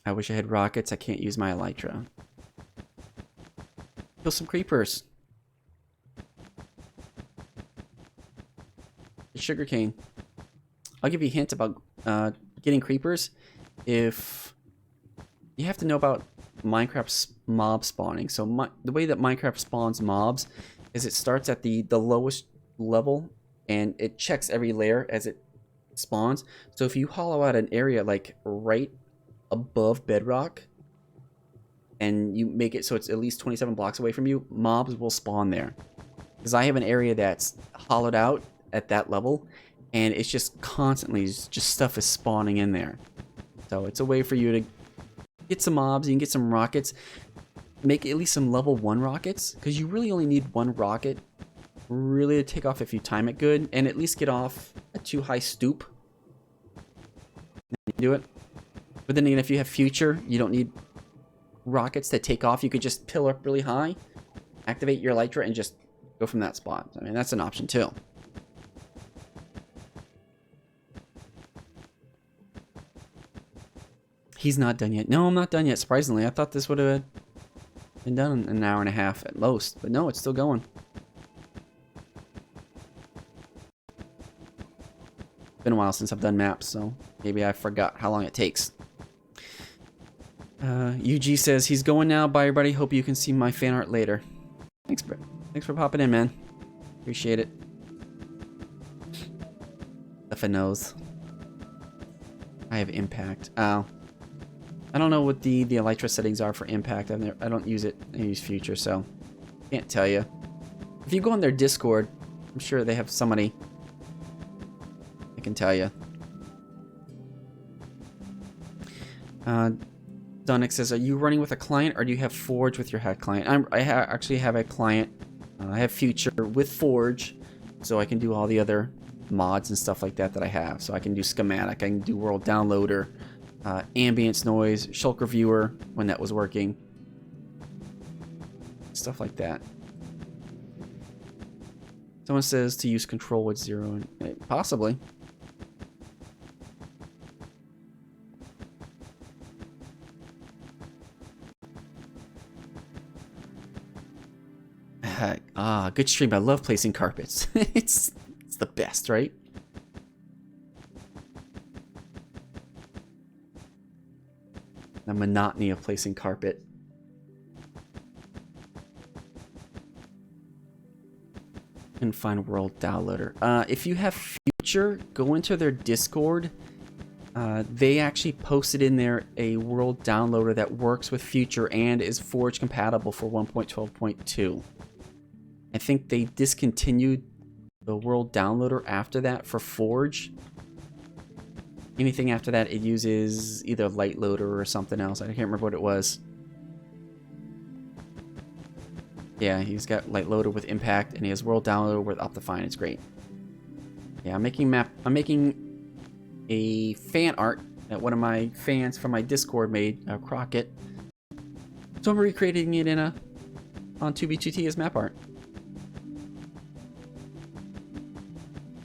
I wish I had rockets. I can't use my elytra. Kill some creepers. Sugarcane. I'll give you a hint about getting creepers. If you have to know about Minecraft's mob spawning. So the way that Minecraft spawns mobs is it starts at the lowest level and it checks every layer as it spawns. So if you hollow out an area like right above bedrock and you make it so it's at least 27 blocks away from you, mobs will spawn there. Because I have an area that's hollowed out at that level and it's just constantly just stuff is spawning in there. So it's a way for you to get some mobs. You can get some rockets. Make at least some level 1 rockets, because you really only need 1 rocket really to take off if you time it good, and at least get off a too high stoop. You do it. But then again, if you have future, you don't need rockets to take off. You could just pill up really high, activate your elytra, and just go from that spot. I mean, that's an option too. He's not done yet. No, I'm not done yet, surprisingly. I thought this would have been done in an hour and a half at most. But no, it's still going. It's been a while since I've done maps, so maybe I forgot how long it takes. UG says, he's going now. Bye, everybody. Hope you can see my fan art later. Thanks for popping in, man. Appreciate it. The Fanos. I have impact. Oh. I don't know what the elytra settings are for impact. I don't use it. I use future, so can't tell you. If you go on their Discord, I'm sure they have somebody I can tell you. Donick says, are you running with a client or do you have Forge with your hack client? I actually have a client. I have Future with Forge, so I can do all the other mods and stuff like that I have. So I can do schematic, I can do world downloader, ambience noise, shulker viewer when that was working, stuff like that. Someone says to use control with 0, possibly. Good stream. I love placing carpets. it's the best, right? The monotony of placing carpet. And find world downloader. If you have Future, go into their Discord. They actually posted in there a world downloader that works with Future and is Forge compatible for 1.12.2. I think they discontinued the world downloader after that for Forge. Anything after that, it uses either light loader or something else. I can't remember what it was. Yeah, he's got light loader with impact, and he has world downloader with Optifine. It's great. Yeah, I'm making a fan art that one of my fans from my Discord made, Crockett. So I'm recreating it on 2B2T as map art.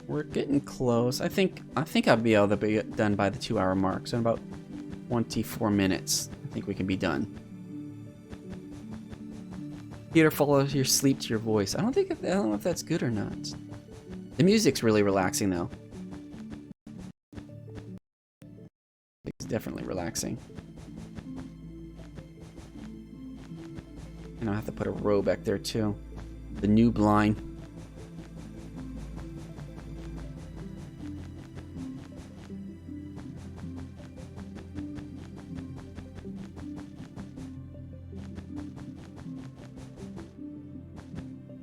We're getting close. I think I'll be able to be done by the 2-hour mark. So in about 24 minutes, I think we can be done. Theater follows your sleep to your voice. I don't know if that's good or not. The music's really relaxing though. It's definitely relaxing. And I'll have to put a row back there too. The new blind.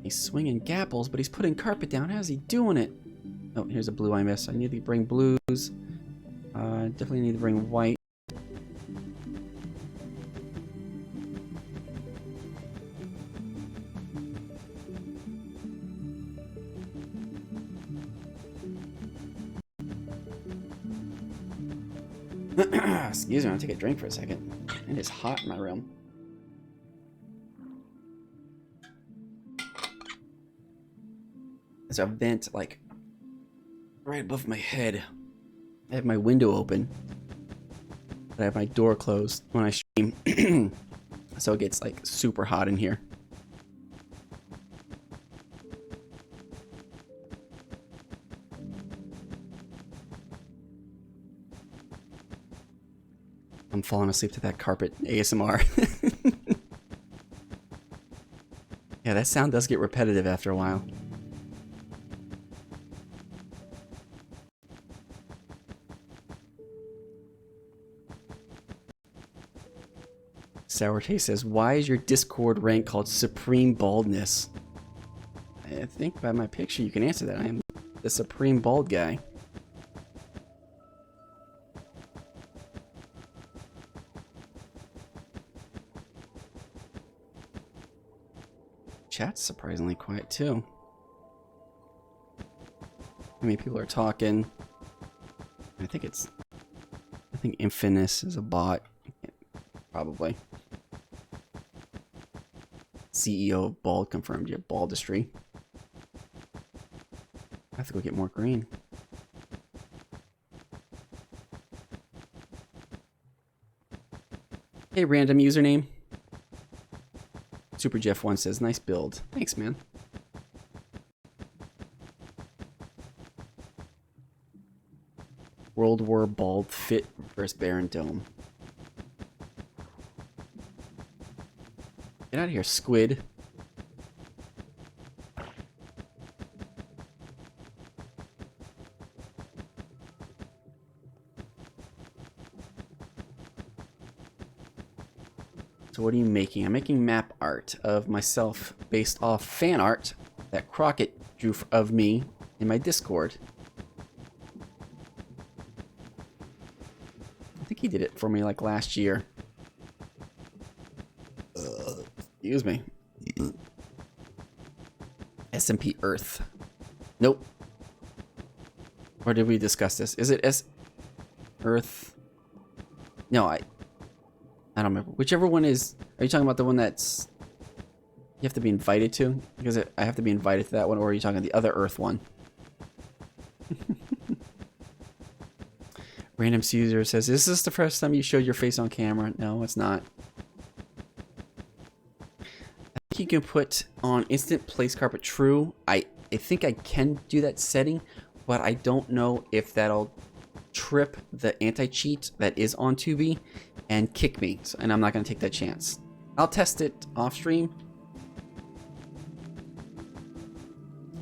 He's swinging gapples, but he's putting carpet down. How's he doing it? Oh, here's a blue I missed. I need to bring blues. Definitely need to bring white. Excuse me, I'll take a drink for a second. It is hot in my room. There's a vent like right above my head. I have my window open, but I have my door closed when I stream, so it gets like super hot in here. I'm falling asleep to that carpet ASMR. Yeah, that sound does get repetitive after a while. Sour Taste says, why is your Discord rank called Supreme Baldness? I think by my picture you can answer that. I am the Supreme Bald guy. Chat's surprisingly quiet too. How many people are talking? I think Infinus is a bot. Probably. CEO of Bald confirmed your baldistry. I have to go get more green. Hey, random username. Super Jeff 1 says, nice build. Thanks, man. World War Bald Fit versus Barren Dome. Get out of here, squid. So what are you making? I'm making map art of myself based off fan art that Crockett drew of me in my Discord. I think he did it for me like last year. Excuse me. SMP Earth. Nope. Or did we discuss this? Is it S Earth? No, I don't remember. Whichever one is. Are you talking about the one that's you have to be invited to? Because I have to be invited to that one, or are you talking the other Earth one? Random user says, "Is this the first time you showed your face on camera?" No, it's not. I think you can put on instant place carpet true. I think I can do that setting, but I don't know if that'll trip the anti-cheat that is on Tubi and kick me, and I'm not going to take that chance. I'll test it off stream,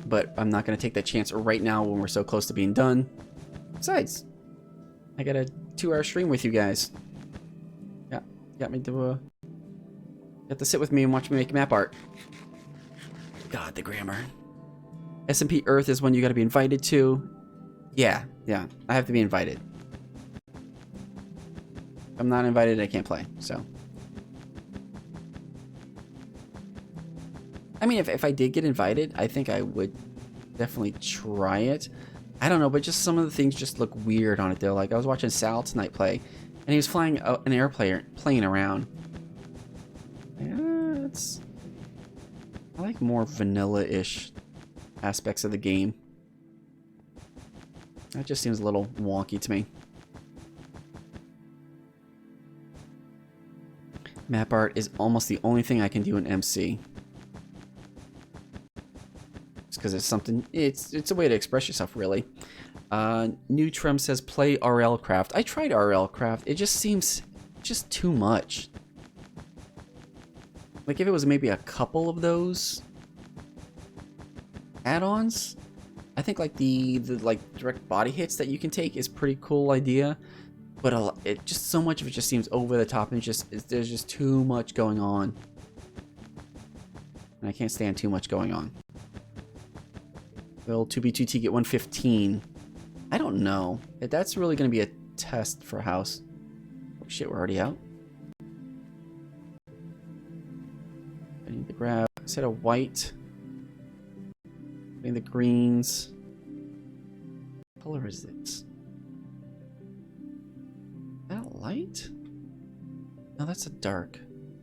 but I'm not going to take that chance right now when we're so close to being done. Besides, I got a 2-hour stream with you guys. Yeah, got me to have to sit with me and watch me make map art. God, the grammar. SMP Earth is one you got to be invited to. Yeah, I have to be invited. If I'm not invited, I can't play, so. I mean, if I did get invited, I think I would definitely try it. I don't know, but just some of the things just look weird on it, though. Like, I was watching Sal tonight play, and he was flying an airplane around. Yeah, I like more vanilla-ish aspects of the game. That just seems a little wonky to me. Map art is almost the only thing I can do in MC. Just because it's something, it's a way to express yourself, really. New Trem says play RL Craft. I tried RL Craft. It just seems just too much. Like if it was maybe a couple of those add-ons, I think like the like direct body hits that you can take is pretty cool idea, but it just so much of it just seems over the top and there's just too much going on, and I can't stand too much going on. Will 2B2T get 115? I don't know. That's really going to be a test for House. Oh shit, we're already out. I need to grab a set of white. The greens. What color is this? Is that a light? No, that's a dark.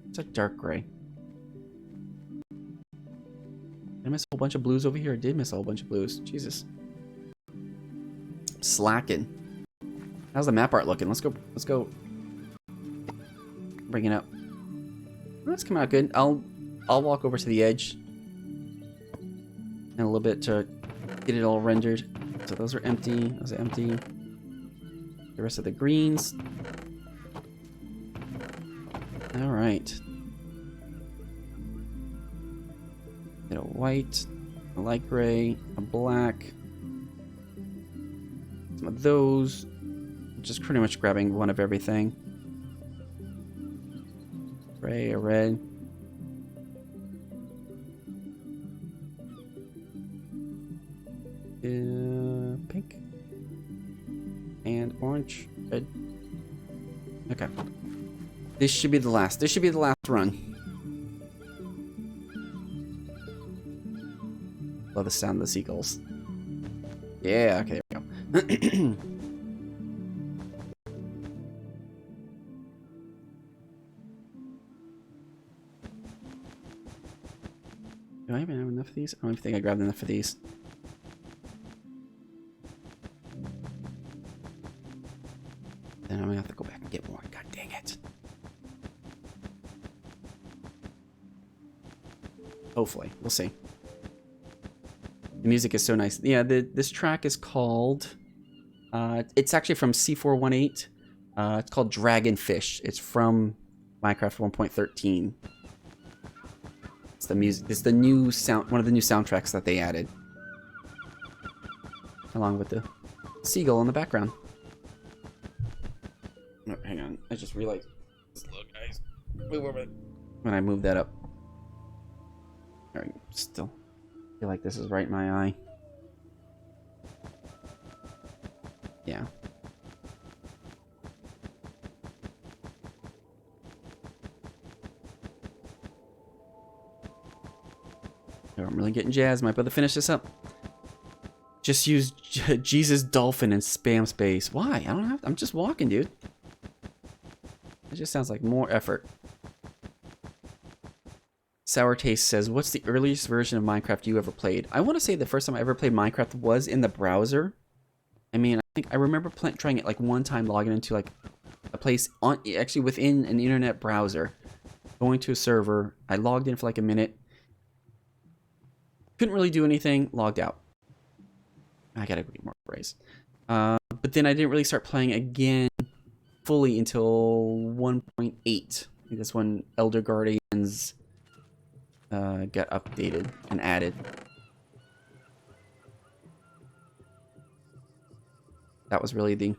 It's a dark gray. Did I miss a whole bunch of blues over here? I did miss a whole bunch of blues. Jesus. Slacking. How's the map art looking? Let's go. Bring it up. That's coming out good. I'll walk over to the edge and a little bit to get it all rendered. So those are empty. Those are empty. The rest of the greens. All right. Get a white, a light gray, a black. Some of those. Just pretty much grabbing one of everything. Gray, a red. Pink and orange. Red. Okay. This should be the last. This should be the last run. Love the sound of the seagulls. Yeah. Okay. There we go. Do I even have enough of these? I don't even think I grabbed enough of these. Then I'm gonna have to go back and get more. God dang it. Hopefully. We'll see. The music is so nice. Yeah, this track is called... it's actually from C418. It's called Dragonfish. It's from Minecraft 1.13. It's the music. It's the new sound. One of the new soundtracks that they added, along with the seagull in the background. No, hang on. I just realized. Look, guys. Move over. When I move that up. All right. Still feel like this is right in my eye. Yeah. I'm really getting jazzed. Might be able to finish this up. Just use Jesus Dolphin and spam space. Why? I don't have. I'm just walking, dude. It just sounds like more effort. Sour Taste says, "What's the earliest version of Minecraft you ever played?" I want to say the first time I ever played Minecraft was in the browser. I mean, I think I remember trying it like one time, logging into like a place on actually within an internet browser, going to a server. I logged in for like a minute. Couldn't really do anything. Logged out. I gotta get more praise. But then I didn't really start playing again fully until 1.8. I think that's when Elder Guardians got updated and added. That was really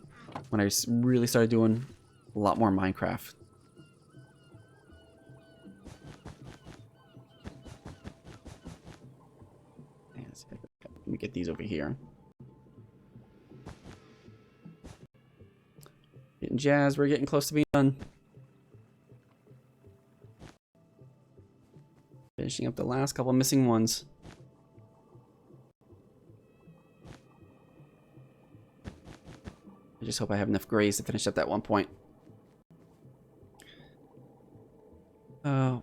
when I really started doing a lot more Minecraft. Let me get these over here. Getting jazzed. We're getting close to being done. Finishing up the last couple missing ones. I just hope I have enough grays to finish up that one point.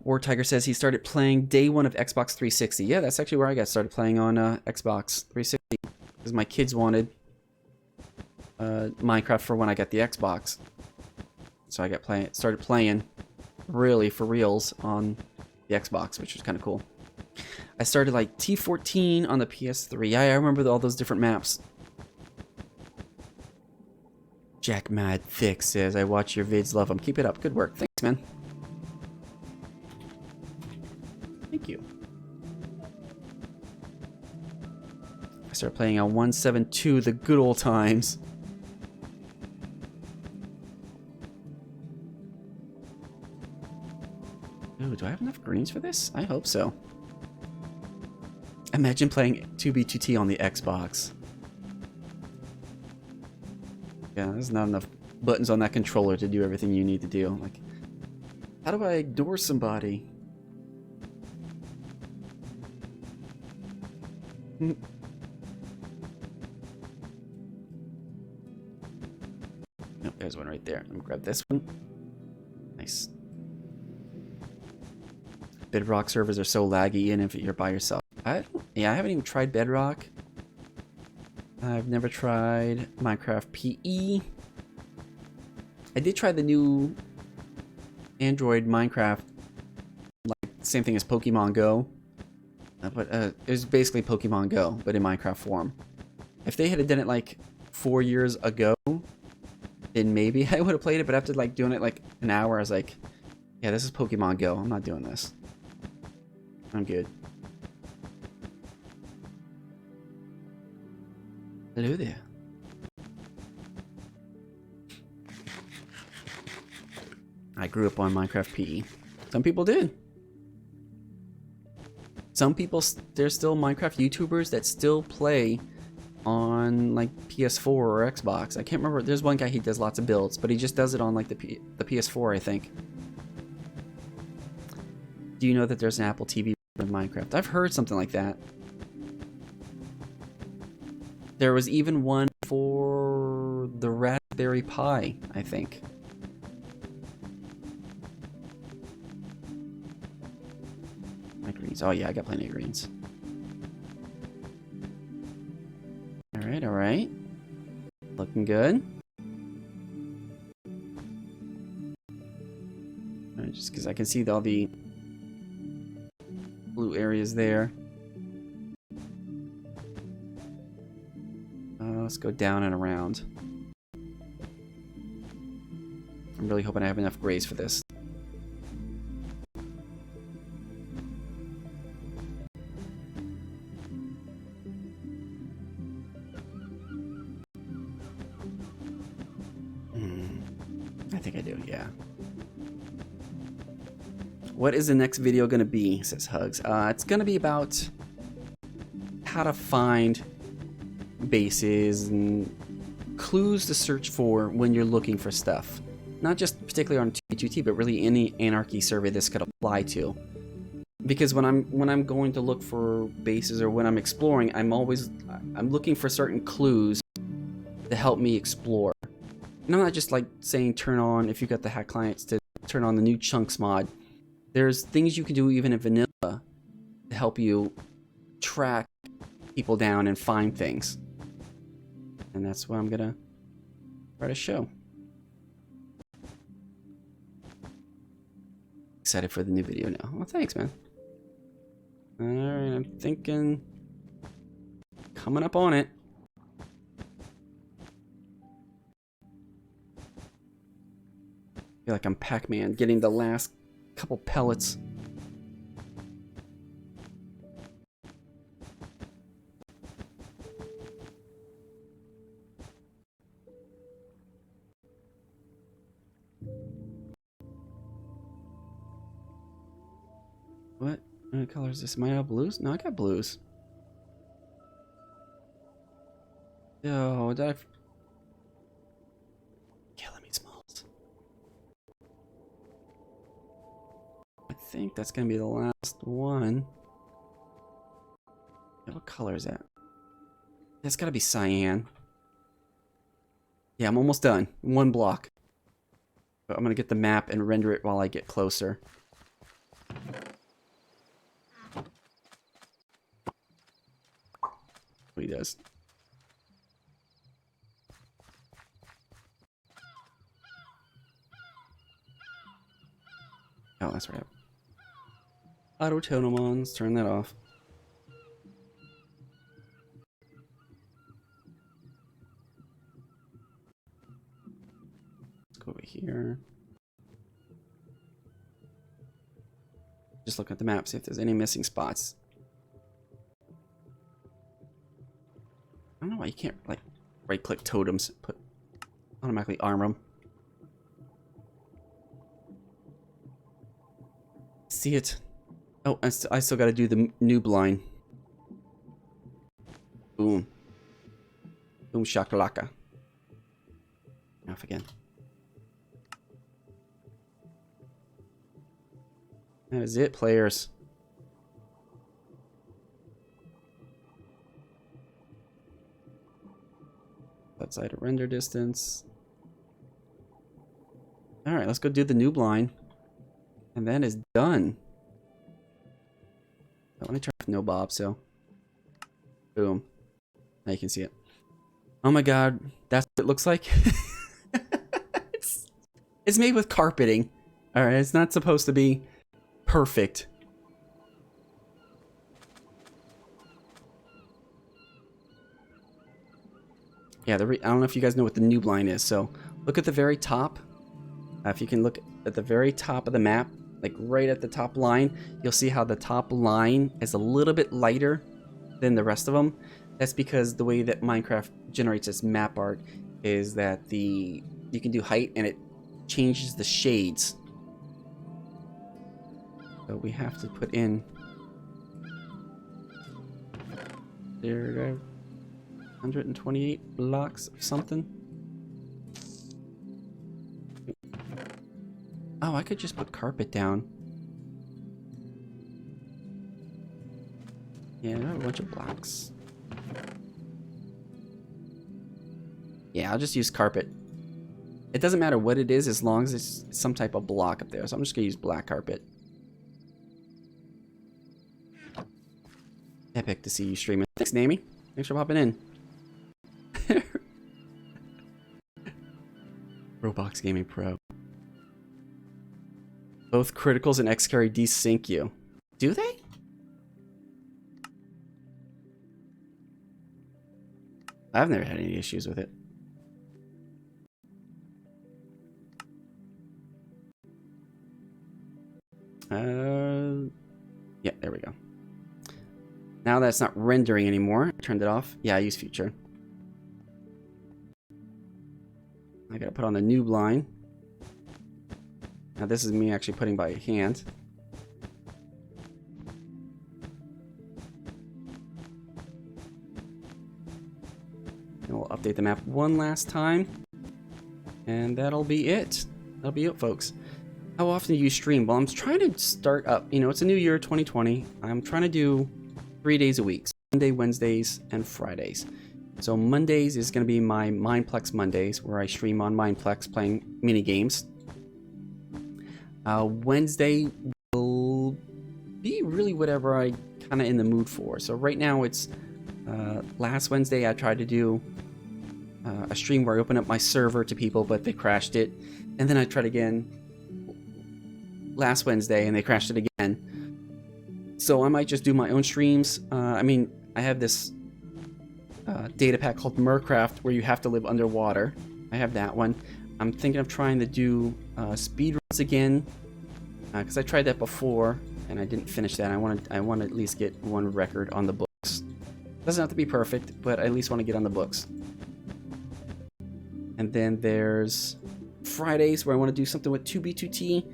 War Tiger says he started playing day one of Xbox 360. Yeah, that's actually where I got started playing on Xbox 360. Because my kids wanted Minecraft for when I got the Xbox. So I started playing really for reals on the Xbox, which was kind of cool. I started like T14 on the PS3. Yeah, I remember all those different maps. Jack Mad Thick says, "I watch your vids, love them. Keep it up. Good work. Thanks, man." Thank you. I started playing on 1.7.2, the good old times. Ooh, do I have enough greens for this? I hope so. Imagine playing 2B2T on the Xbox. Yeah, there's not enough buttons on that controller to do everything you need to do. Like, how do I ignore somebody? Nope, there's one right there. Let me grab this one. Nice. Bedrock servers are so laggy, even if you're by yourself. I haven't even tried Bedrock. I've never tried Minecraft PE. I did try the new Android Minecraft, like same thing as Pokemon Go, but it was basically Pokemon Go, but in Minecraft form. If they had done it like 4 years ago, then maybe I would have played it. But after like doing it like an hour, I was like, "Yeah, this is Pokemon Go. I'm not doing this. I'm good." Hello there. I grew up on Minecraft PE. Some people did. Some people, there's still Minecraft YouTubers that still play on like PS4 or Xbox. I can't remember. There's one guy, he does lots of builds, but he just does it on like the PS4, I think. Do you know that there's an Apple TV for Minecraft? I've heard something like that. There was even one for the Raspberry Pi, I think. My greens. Oh yeah, I got plenty of greens. Alright, alright. Looking good. Alright, just because I can see all the blue areas there. Let's go down and around. I'm really hoping I have enough grays for this. I think I do, yeah. What is the next video going to be, says Hugs. It's going to be about how to find bases and clues to search for when you're looking for stuff. Not just particularly on T2T, but really any Anarchy survey this could apply to. because when I'm going to look for bases or when I'm exploring, I'm looking for certain clues to help me explore. And I'm not just like saying turn on, if you got the hack clients, to turn on the new chunks mod. There's things you can do even in vanilla to help you track people down and find things. And that's what I'm gonna try to show. Excited for the new video now. Well, thanks, man. Alright, I'm thinking coming up on it. I feel like I'm Pac-Man getting the last couple pellets. What color is this? Am I out of blues? No, I got blues. Yo, did I... Killing me, Smalls. I think that's gonna be the last one. What color is that? That's gotta be cyan. Yeah, I'm almost done. One block. But I'm gonna get the map and render it while I get closer. What he does. Oh, that's right. Auto tonemons, turn that off. Let's go over here. Just look at the map, see if there's any missing spots. I don't know why you can't, like, right-click totems, automatically armor them. See it. Oh, I still gotta do the noob line. Boom. Boom shakalaka. Off again. That is it, players. Outside of render distance. Alright, let's go do the noob line. And that is done. Oh, let me turn off no bob, so. Boom. Now you can see it. Oh my god, that's what it looks like. it's made with carpeting. Alright, it's not supposed to be perfect. Yeah, I don't know if you guys know what the noob line is, so look at the very top. If you can look at the very top of the map, like right at the top line, you'll see how the top line is a little bit lighter than the rest of them. That's because the way that Minecraft generates its map art is that you can do height and it changes the shades. So we have to put in there 128 blocks or something. Oh, I could just put carpet down. Yeah, I have a bunch of blocks. Yeah, I'll just use carpet. It doesn't matter what it is as long as it's some type of block up there. So I'm just gonna use black carpet. Epic to see you streaming. Thanks, Namie. Thanks for popping in. Roblox Gaming Pro. Both criticals and X carry desync you. Do they? I've never had any issues with it. Yeah, there we go. Now that's not rendering anymore. I turned it off. Yeah, I use future. I gotta put on the noob line. Now this is me actually putting by hand. And we'll update the map one last time. And that'll be it. That'll be it, folks. How often do you stream? Well, I'm trying to start up. You know, it's a new year, 2020. I'm trying to do 3 days a week. Monday, Wednesdays, and Fridays. So Mondays is going to be my Mineplex Mondays, where I stream on Mineplex playing mini games. Wednesday will be really whatever I kind of in the mood for. So right now it's last Wednesday I tried to do a stream where I opened up my server to people, but they crashed it. And then I tried again last Wednesday and they crashed it again. So I might just do my own streams. I mean, I have this data pack called Mercraft where you have to live underwater. I have that one. I'm thinking of trying to do speedruns again because I tried that before and I didn't finish that. I want to at least get one record on the books. Doesn't have to be perfect, but I at least want to get on the books. And then there's Fridays where I want to do something with 2B2T.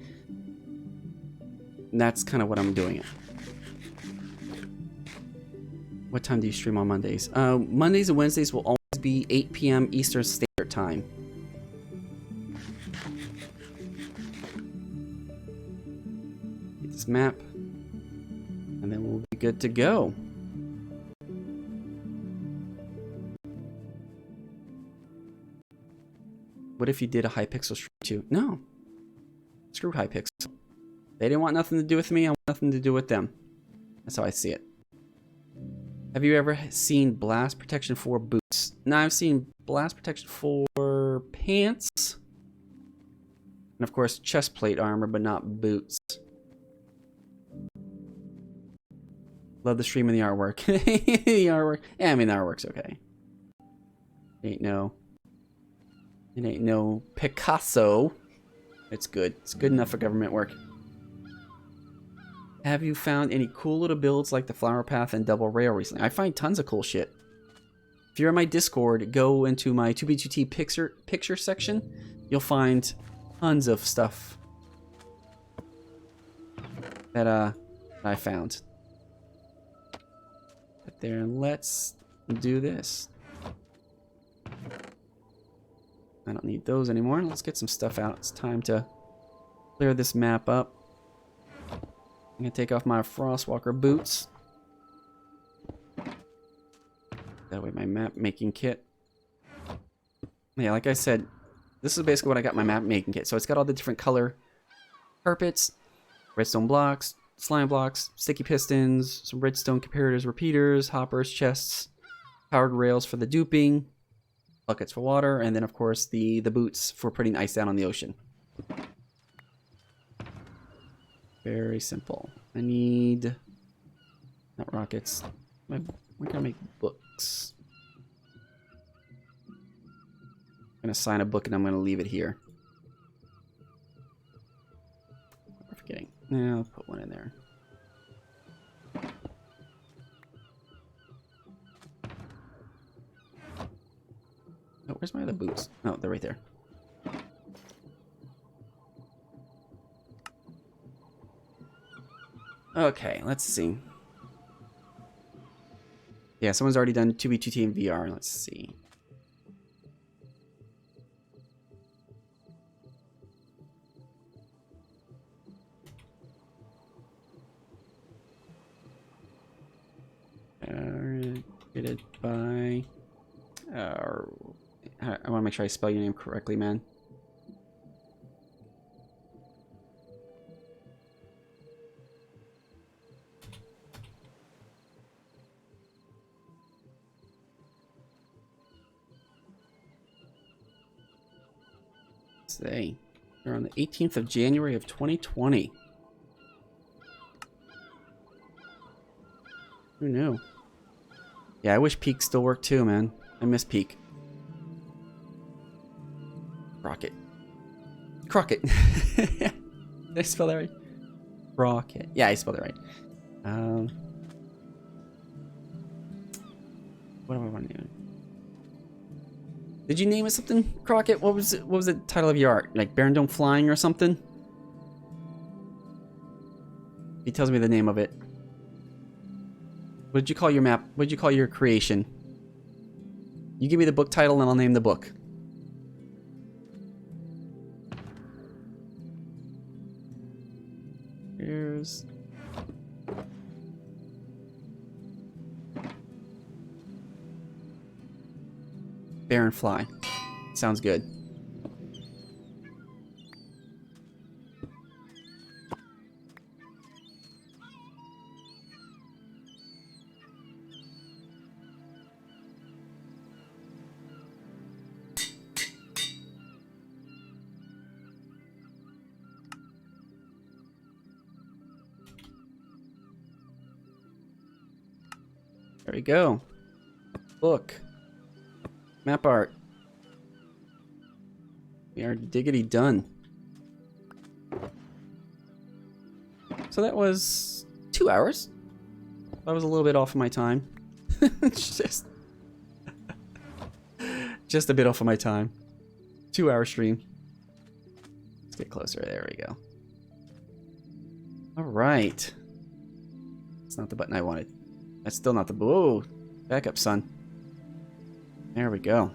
And that's kind of what I'm doing. What time do you stream on Mondays? Mondays and Wednesdays will always be 8 p.m. Eastern Standard Time. Get this map. And then we'll be good to go. What if you did a Hypixel stream too? No. Screw Hypixel. They didn't want nothing to do with me. I want nothing to do with them. That's how I see it. Have you ever seen blast protection for boots? No, I've seen blast protection for pants. And of course, chest plate armor, but not boots. Love the stream and the artwork. The artwork. Yeah, I mean, the artwork's okay. It ain't no Picasso. It's good. It's good enough for government work. Have you found any cool little builds like the flower path and double rail recently? I find tons of cool shit. If you're in my Discord, go into my 2B2T picture section. You'll find tons of stuff that I found. But there, let's do this. I don't need those anymore. Let's get some stuff out. It's time to clear this map up. I'm gonna take off my Frostwalker boots. That way my map making kit. Yeah, like I said, this is basically what I got my map making kit. So it's got all the different color carpets, redstone blocks, slime blocks, sticky pistons, some redstone comparators, repeaters, hoppers, chests, powered rails for the duping, buckets for water, and then of course the boots for putting ice down on the ocean. Very simple. I need not rockets. Why can't I make books? I'm gonna sign a book and I'm gonna leave it here. I'm forgetting. Yeah, I'll put one in there. Oh, where's my other boots? Oh, they're right there. Okay, let's see. Yeah, someone's already done 2B2T in VR. Let's see. Get it by... I want to make sure I spell your name correctly, man. Say, we're on the 18th of January of 2020. Who knew? Yeah, I wish Peak still worked too, man. I miss Peak. Crockett. Crockett. Did I spell that right? Crockett. Yeah, I spelled it right. What do I want to name it? Did you name it something, Crockett? What was it? What was the title of your art? Like Barren Don't Flying or something? He tells me the name of it. What did you call your map? What did you call your creation? You give me the book title and I'll name the book. goes. Barren fly. Sounds good. There we go. Book. Map art. We are diggity done. So that was 2 hours. I was a little bit off of my time. just a bit off of my time. 2 hour stream. Let's get closer. There we go. All right. It's not the button I wanted. That's still not the... Whoa. Back up, son. There we go.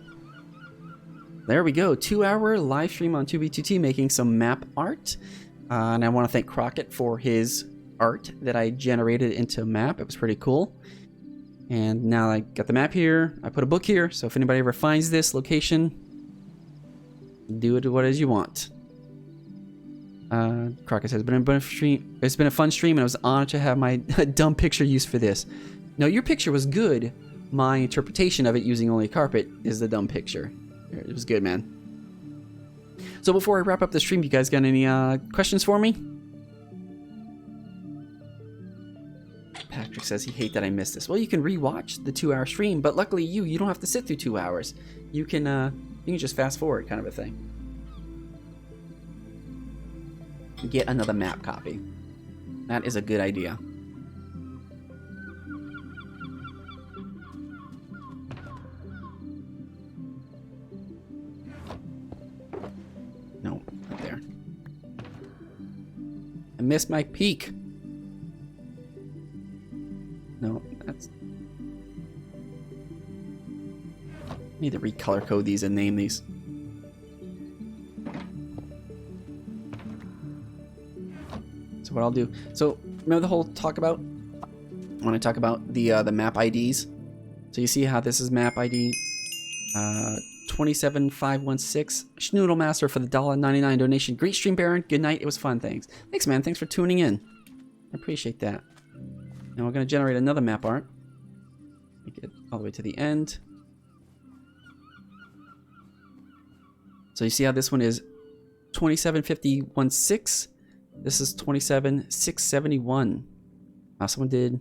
There we go. 2 hour live stream on 2B2T making some map art. And I want to thank Crockett for his art that I generated into a map. It was pretty cool. And now I got the map here. I put a book here. So if anybody ever finds this location, do it what it is you want. Crockett says, it's been a fun stream and I was honored to have my dumb picture used for this. No, your picture was good. My interpretation of it using only carpet is the dumb picture. It was good, man. So before I wrap up the stream, you guys got any questions for me? Patrick says he hates that I missed this. Well, you can rewatch the 2 hour stream, but luckily you don't have to sit through 2 hours. You can just fast forward, kind of a thing. Get another map copy. That is a good idea. No, not there. I missed my peak. No, that's... I need to recolor code these and name these. So what I'll do... So, remember the whole talk about... When I talk about the map IDs? So you see how this is map ID... 27516 Schnoodle Master for the $1.99 donation. Great stream, Barren. Good night. It was fun. Thanks. Thanks, man. Thanks for tuning in. I appreciate that. Now we're going to generate another map art. Get it all the way to the end. So you see how this one is 27516. This is 27671. Wow, someone did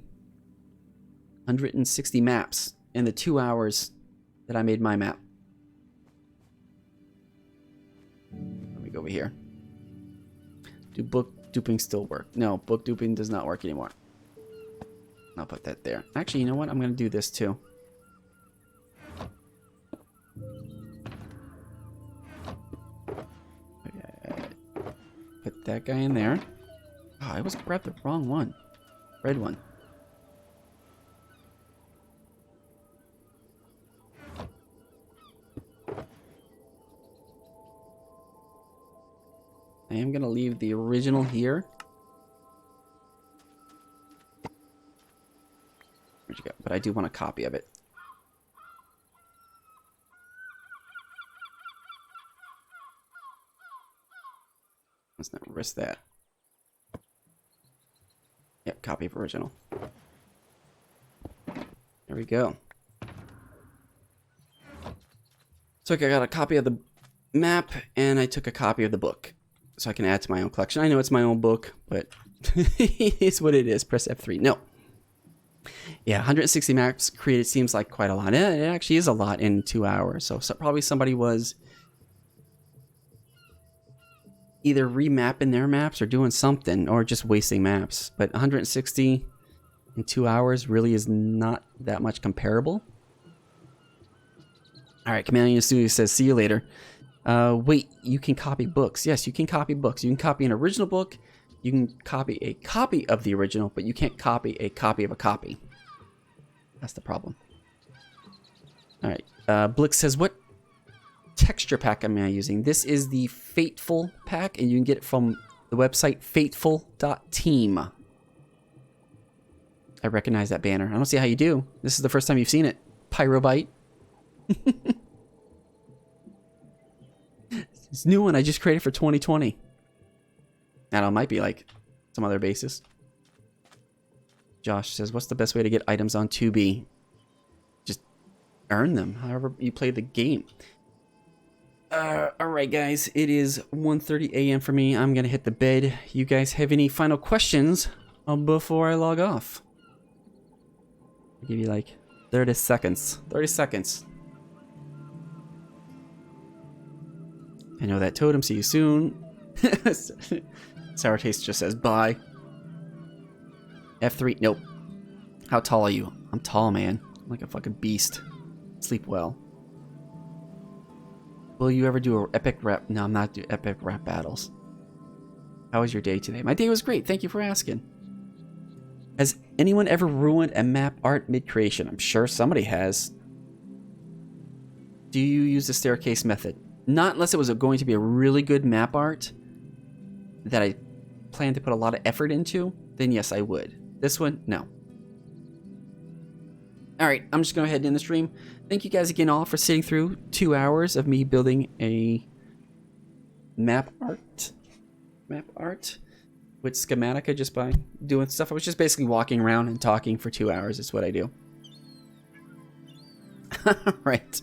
160 maps in the 2 hours that I made my map. Let me go over here. Do book duping still work? No, book duping does not work anymore. I'll put that there. Actually, you know what? I'm going to do this too. Put that guy in there. Oh, I was grabbed the wrong one. Red one. I am going to leave the original here. Where'd you go? But I do want a copy of it. Let's not risk that. Yep, copy of original. There we go. So I got a copy of the map, and I took a copy of the book. So I can add to my own collection. I know it's my own book, but it's what it is. Press F3. No. Yeah, 160 maps created seems like quite a lot. It actually is a lot in 2 hours. So probably somebody was either remapping their maps or doing something, or just wasting maps. But 160 in 2 hours really is not that much comparable. All right, Command Studio says, see you later. Wait, you can copy books. Yes, you can copy books. You can copy an original book. You can copy a copy of the original, but you can't copy a copy of a copy. That's the problem. All right. Blix says, what texture pack am I using? This is the Fateful pack, and you can get it from the website fateful.team. I recognize that banner. I don't see how you do. This is the first time you've seen it. Pyrobite. It's a new one I just created for 2020. I don't know, it might be like some other basis. Josh says, what's the best way to get items on 2B? Just earn them, however you play the game. Alright guys, it is 1:30 a.m. for me. I'm gonna hit the bed. You guys have any final questions before I log off? I'll give you like 30 seconds. 30 seconds. I know that totem. See you soon. Sour Taste just says bye. F3. Nope. How tall are you? I'm tall, man. I'm like a fucking beast. Sleep well. Will you ever do an epic rap? No, I'm not doing epic rap battles. How was your day today? My day was great. Thank you for asking. Has anyone ever ruined a map art mid-creation? I'm sure somebody has. Do you use the staircase method? Not unless it was going to be a really good map art that I plan to put a lot of effort into, then yes, I would. This one, no. Alright, I'm just going to head in the stream. Thank you guys again all for sitting through 2 hours of me building a map art with Schematica just by doing stuff. I was just basically walking around and talking for 2 hours. Is what I do. Alright.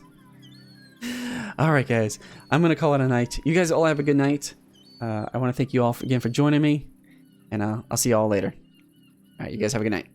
Alright guys, I'm going to call it a night. You guys all have a good night. I want to thank you all again for joining me, and I'll see you all later. Alright, you guys have a good night.